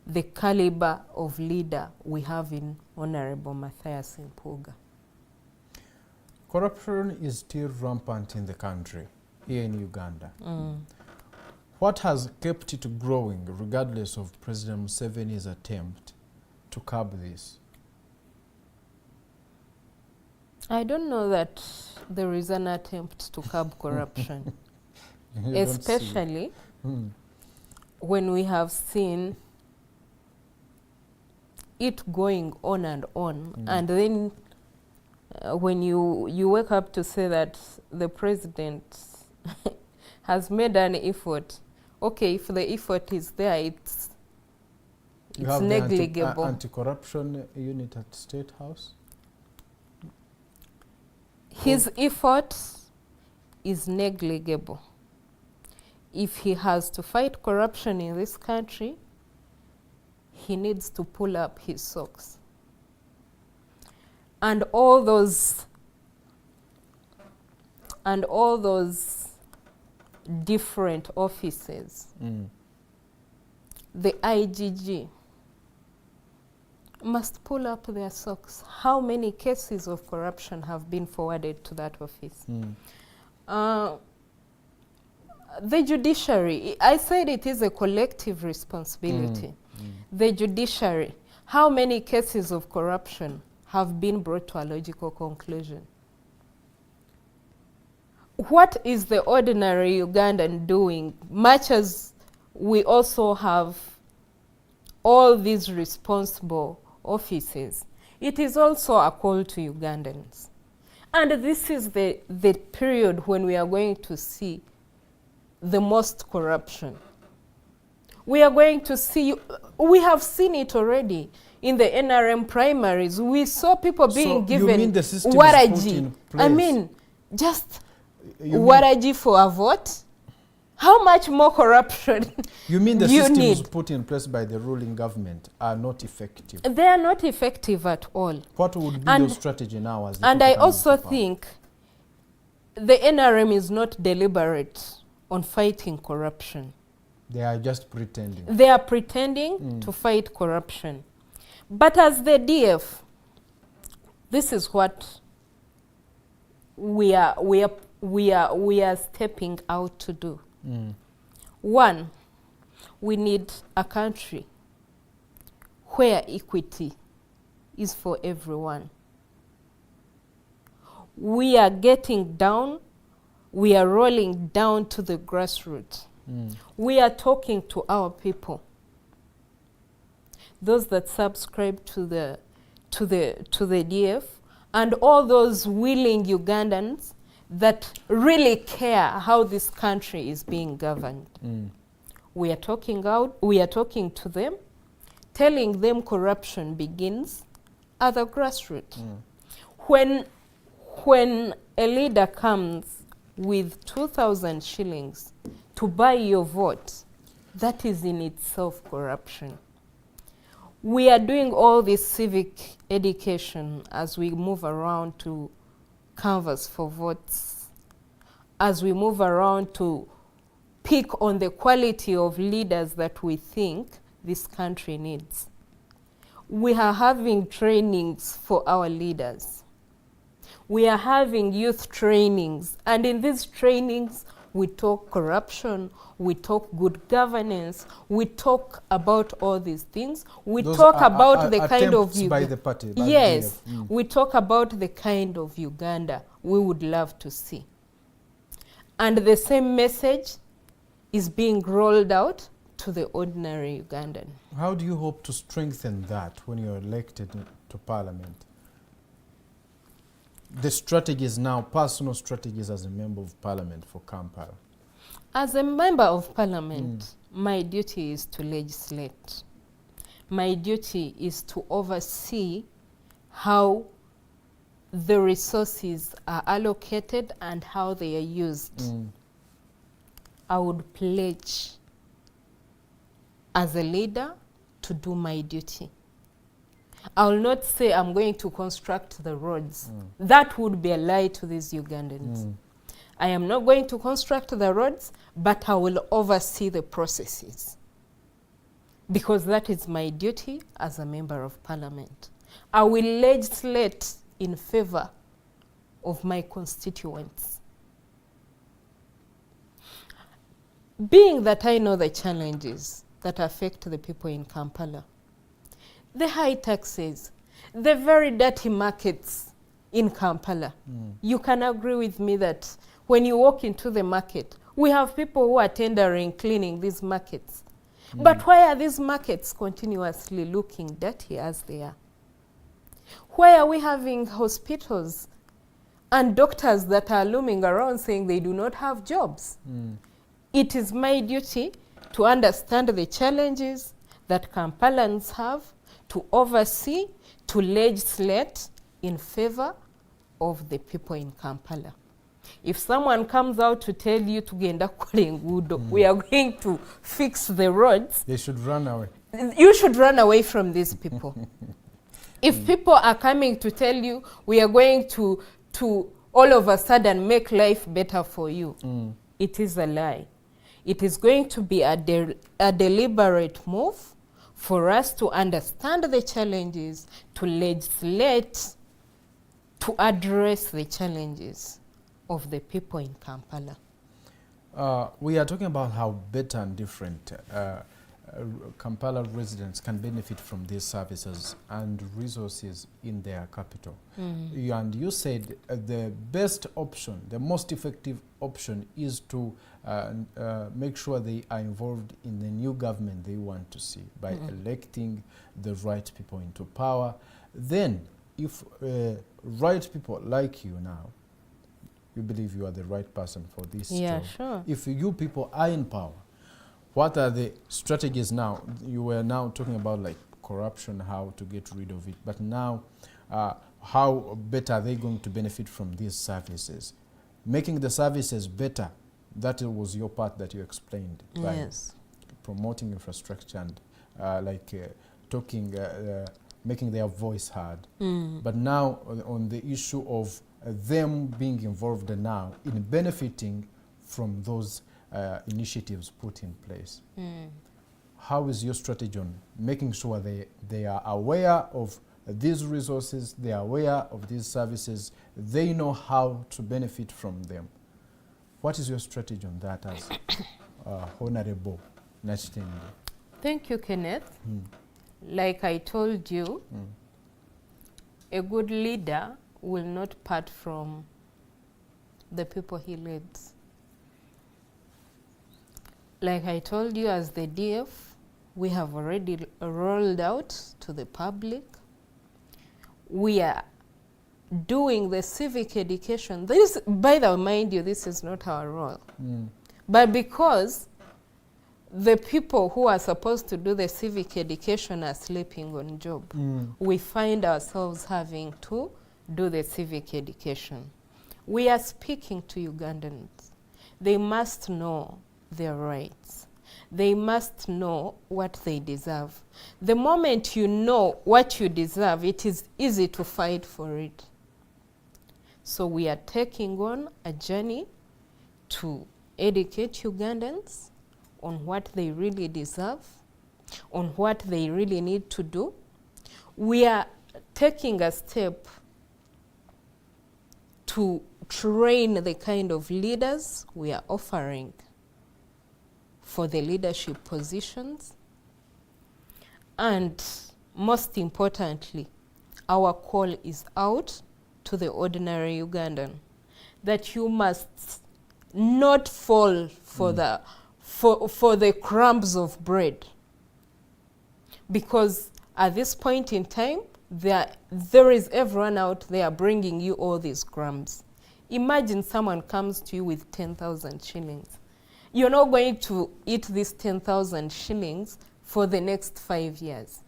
the caliber of leader we have in Honorable Matthias Mpuuga. Corruption is still rampant in the country, here in Uganda. What has kept it growing, regardless of President Museveni's attempt to curb this? I don't know that there is an attempt to curb corruption, especially when we have seen it going on and on. And then when you wake up to say that the president has made an effort, okay, if the effort is there, it's negligible. The anti-corruption unit at State House? His effort is negligible. If he has to fight corruption in this country, he needs to pull up his socks. And all those different offices, the IGG, must pull up their socks. How many cases of corruption have been forwarded to that office? The judiciary, I said it is a collective responsibility. The judiciary, how many cases of corruption have been brought to a logical conclusion? What is the ordinary Ugandan doing? Much as we also have all these responsible offices, it is also a call to Ugandans. And this is the period when we are going to see the most corruption. We are going to see, we have seen it already in the NRM primaries. We saw people being given you mean the system is put in place? I mean, just waraji for a vote? How much more corruption You mean the you systems need? put in place by the ruling government are not effective? They are not effective at all. What would be your strategy now? As the And people I come also into power? think the NRM is not deliberate on fighting corruption. They are just pretending. They are pretending to fight corruption. But as the DF, this is what we are stepping out to do. One, we need a country where equity is for everyone. We are getting down, we are rolling down to the grassroots. We are talking to our people, those that subscribe to the DF, and all those willing Ugandans that really care how this country is being governed. We are talking to them, telling them corruption begins at the grassroots. When a leader comes with 2,000 shillings to buy your vote, that is in itself corruption. We are doing all this civic education as we move around to canvass for votes, as we move around to pick on the quality of leaders that we think this country needs. We are having trainings for our leaders. We are having youth trainings, and in these trainings we talk corruption, we talk good governance, we talk about all these things. We talk about the kind of by the party. By yes, the we talk about the kind of Uganda we would love to see. And the same message is being rolled out to the ordinary Ugandan. How do you hope to strengthen that when you're elected to parliament? The strategies now, personal strategies as a member of parliament for Kampala. As a member of parliament, my duty is to legislate. My duty is to oversee how the resources are allocated and how they are used. I would pledge as a leader to do my duty. I will not say I'm going to construct the roads. That would be a lie to these Ugandans. I am not going to construct the roads, but I will oversee the processes, because that is my duty as a member of parliament. I will legislate in favor of my constituents. Being that I know the challenges that affect the people in Kampala, the high taxes, the very dirty markets in Kampala. You can agree with me that when you walk into the market, we have people who are tendering, cleaning these markets. But why are these markets continuously looking dirty as they are? Why are we having hospitals and doctors that are looming around saying they do not have jobs? It is my duty to understand the challenges that Kampalans have, to oversee, to legislate in favor of the people in Kampala. If someone comes out to tell you to genda kulengudo, we are going to fix the roads, They should run away. you should run away from these people. If people are coming to tell you we are going to all of a sudden make life better for you, it is a lie. It is going to be a deliberate move for us to understand the challenges, to legislate, to address the challenges of the people in Kampala. We are talking about how better and different Kampala residents can benefit from these services and resources in their capital. And you said the best option, the most effective option is to make sure they are involved in the new government they want to see by electing the right people into power. Then, if right people like you now, you believe you are the right person for this job. Sure. If you people are in power, what are the strategies now? You were now talking about like corruption, how to get rid of it. But now, how better are they going to benefit from these services? Making the services better, that was your part that you explained. Yes. By promoting infrastructure and making their voice heard. But now on the issue of them being involved now in benefiting from those initiatives put in place. How is your strategy on making sure they are aware of these resources, they are aware of these services, they know how to benefit from them? What is your strategy on that as Honorable Nakitende? Thank you, Kenneth. Like I told you, a good leader will not part from the people he leads. Like I told you, as the DF, we have already rolled out to the public. We are doing the civic education. This, by the way, mind you, this is not our role. But because the people who are supposed to do the civic education are sleeping on job, we find ourselves having to do the civic education. We are speaking to Ugandans. They must know their rights. They must know what they deserve. The moment you know what you deserve, it is easy to fight for it. So we are taking on a journey to educate Ugandans on what they really deserve, on what they really need to do. We are taking a step to train the kind of leaders we are offering for the leadership positions. And most importantly, our call is out to the ordinary Ugandan that you must not fall for the crumbs of bread. Because at this point in time, there is everyone out there bringing you all these crumbs. Imagine someone comes to you with 10,000 shillings. You're not going to eat these 10,000 shillings for the next 5 years.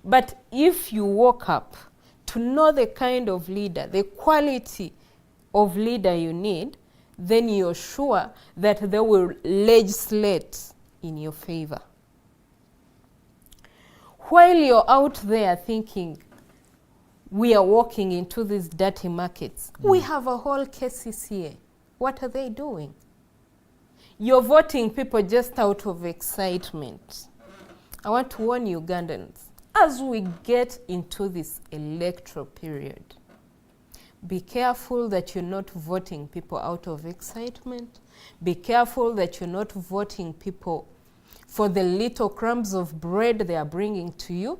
But if you woke up to know the kind of leader, the quality of leader you need, then you're sure that they will legislate in your favor. While you're out there thinking, we are walking into these dirty markets, we have a whole KCCA. What are they doing? You're voting people just out of excitement. I want to warn Ugandans, as we get into this electoral period, be careful that you're not voting people out of excitement. Be careful that you're not voting people for the little crumbs of bread they are bringing to you.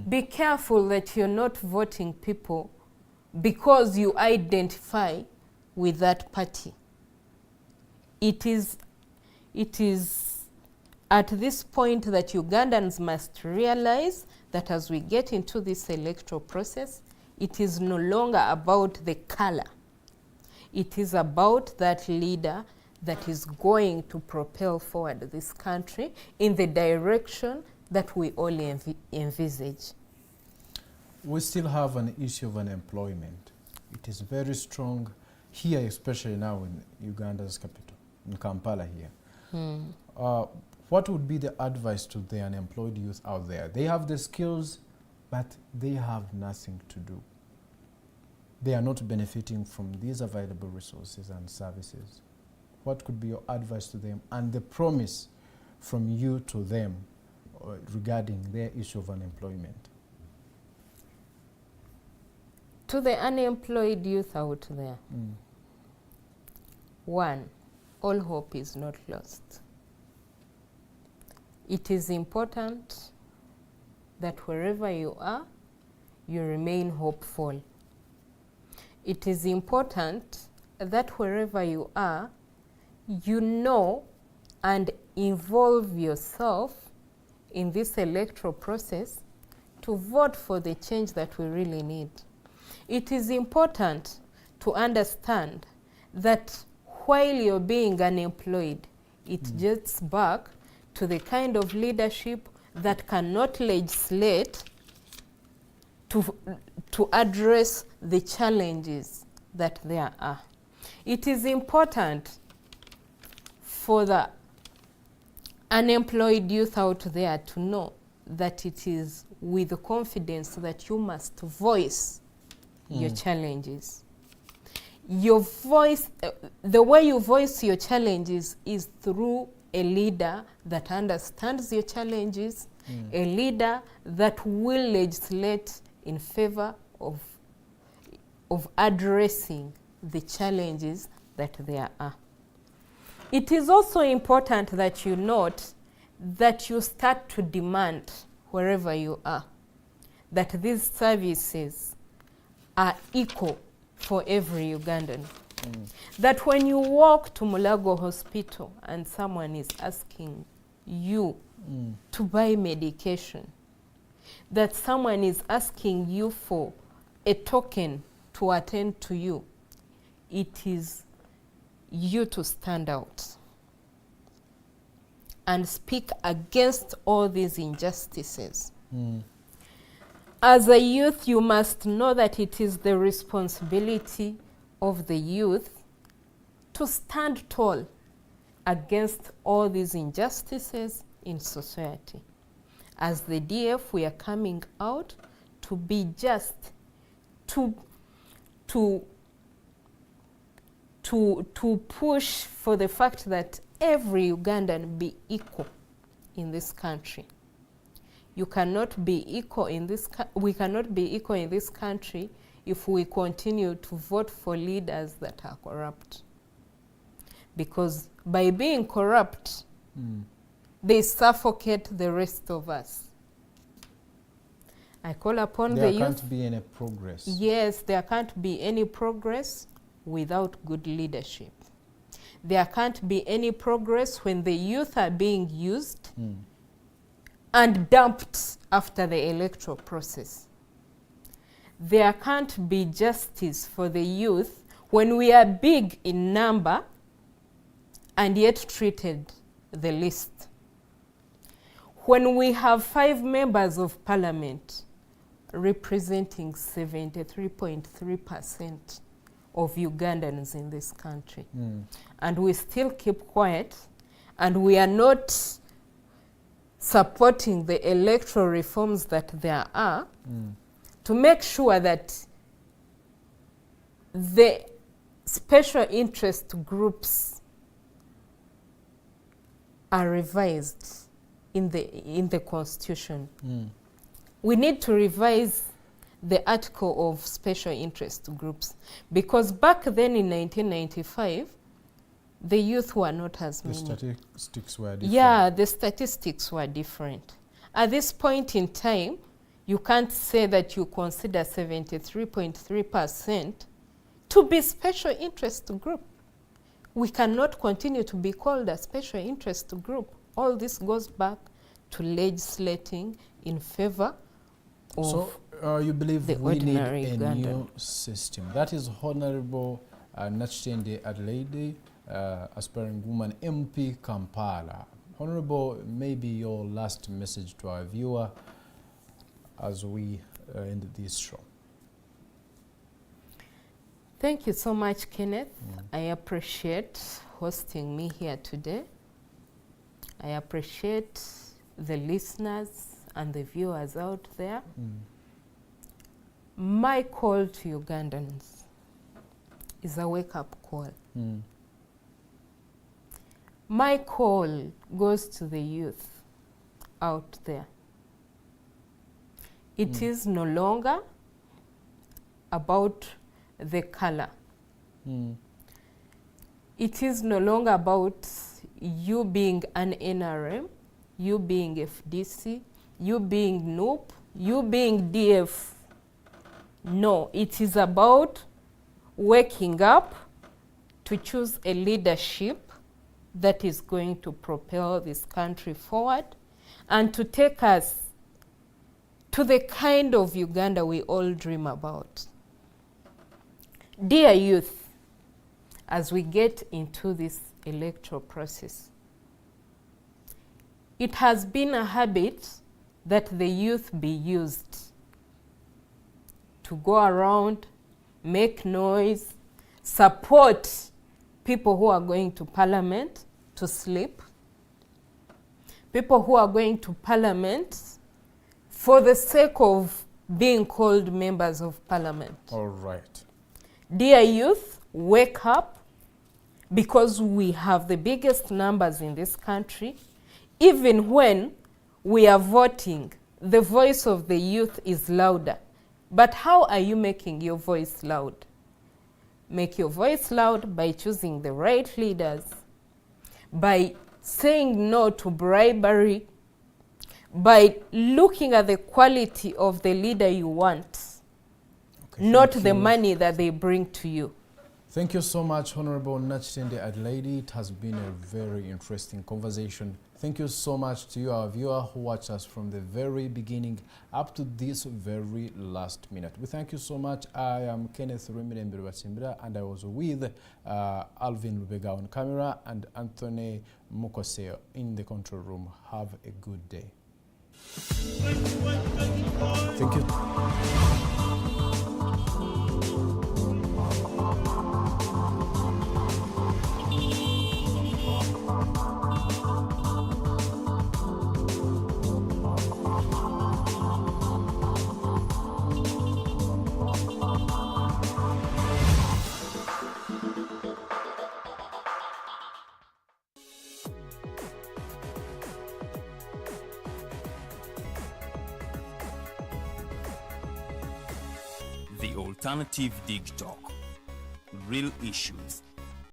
Be careful that you're not voting people because you identify with that party. It is at this point that Ugandans must realize that as we get into this electoral process, it is no longer about the color. It is about that leader that is going to propel forward this country in the direction that we all envisage. We still have an issue of unemployment. It is very strong here, especially now in Uganda's capital, in Kampala here. What would be the advice to the unemployed youth out there? They have the skills, but they have nothing to do. They are not benefiting from these available resources and services. What could be your advice to them and the promise from you to them regarding their issue of unemployment? To the unemployed youth out there, one, all hope is not lost. It is important that wherever you are, you remain hopeful. It is important that wherever you are, you know and involve yourself in this electoral process to vote for the change that we really need. It is important to understand that while you're being unemployed, it gets back to the kind of leadership that cannot legislate to address the challenges that there are. It is important for the unemployed youth out there to know that it is with confidence that you must voice your challenges. Your voice, the way you voice your challenges is through a leader that understands your challenges, a leader that will legislate in favor of addressing the challenges that there are. It is also important that you note that you start to demand wherever you are that these services are equal for every Ugandan. That when you walk to Mulago Hospital and someone is asking you to buy medication, that someone is asking you for a token to attend to you, it is you to stand out and speak against all these injustices. As a youth, you must know that it is the responsibility of the youth to stand tall against all these injustices in society. As the DF, we are coming out to be just, to push for the fact that every Ugandan be equal in this country. You cannot be equal in this. We cannot be equal in this country if we continue to vote for leaders that are corrupt. Because by being corrupt, they suffocate the rest of us. I call upon the youth. There can't be any progress. Yes, there can't be any progress without good leadership. There can't be any progress when the youth are being used and dumped after the electoral process. There can't be justice for the youth when we are big in number and yet treated the least. When we have 5 members of parliament representing 73.3% of Ugandans in this country, and we still keep quiet, and we are not supporting the electoral reforms that there are to make sure that the special interest groups are revised in the constitution. We need to revise the article of special interest groups, because back then in 1995, the youth were not as many. The statistics were different. Yeah, the statistics were different. At this point in time, you can't say that you consider 73.3% to be special interest group. We cannot continue to be called a special interest group. All this goes back to legislating in favor of So you believe the we need ordinary a Ugandan. new system. That is Honorable Nakitende Adelaide, Aspirant Woman MP, Kampala. Honorable, maybe your last message to our viewer as we end this show. Thank you so much, Kenneth. I appreciate hosting me here today. I appreciate the listeners and the viewers out there. My call to Ugandans is a wake-up call. My call goes to the youth out there. It is no longer about the color. It is no longer about you being an NRM, you being FDC, you being NUP, you being DF. No, it is about waking up to choose a leadership that is going to propel this country forward and to take us to the kind of Uganda we all dream about. Dear youth, as we get into this electoral process, it has been a habit that the youth be used to go around, make noise, support people who are going to parliament to sleep, people who are going to parliament for the sake of being called members of parliament. All right. Dear youth, wake up, because we have the biggest numbers in this country. Even when we are voting, the voice of the youth is louder. But how are you making your voice loud? Make your voice loud by choosing the right leaders, by saying no to bribery, by looking at the quality of the leader you want, not the money that they bring to you. Thank you so much, Honorable Nakitende Adelaide. It has been a very interesting conversation. Thank you so much to you, our viewer, who watched us from the very beginning up to this very last minute. We thank you so much. I am Keneth Rwemirembe Rubatsimbira, and I was with Alvin Lubega on camera and Anthony Mukoseo in the control room. Have a good day. Thank you. The Alternative Dig Talk. Real issues,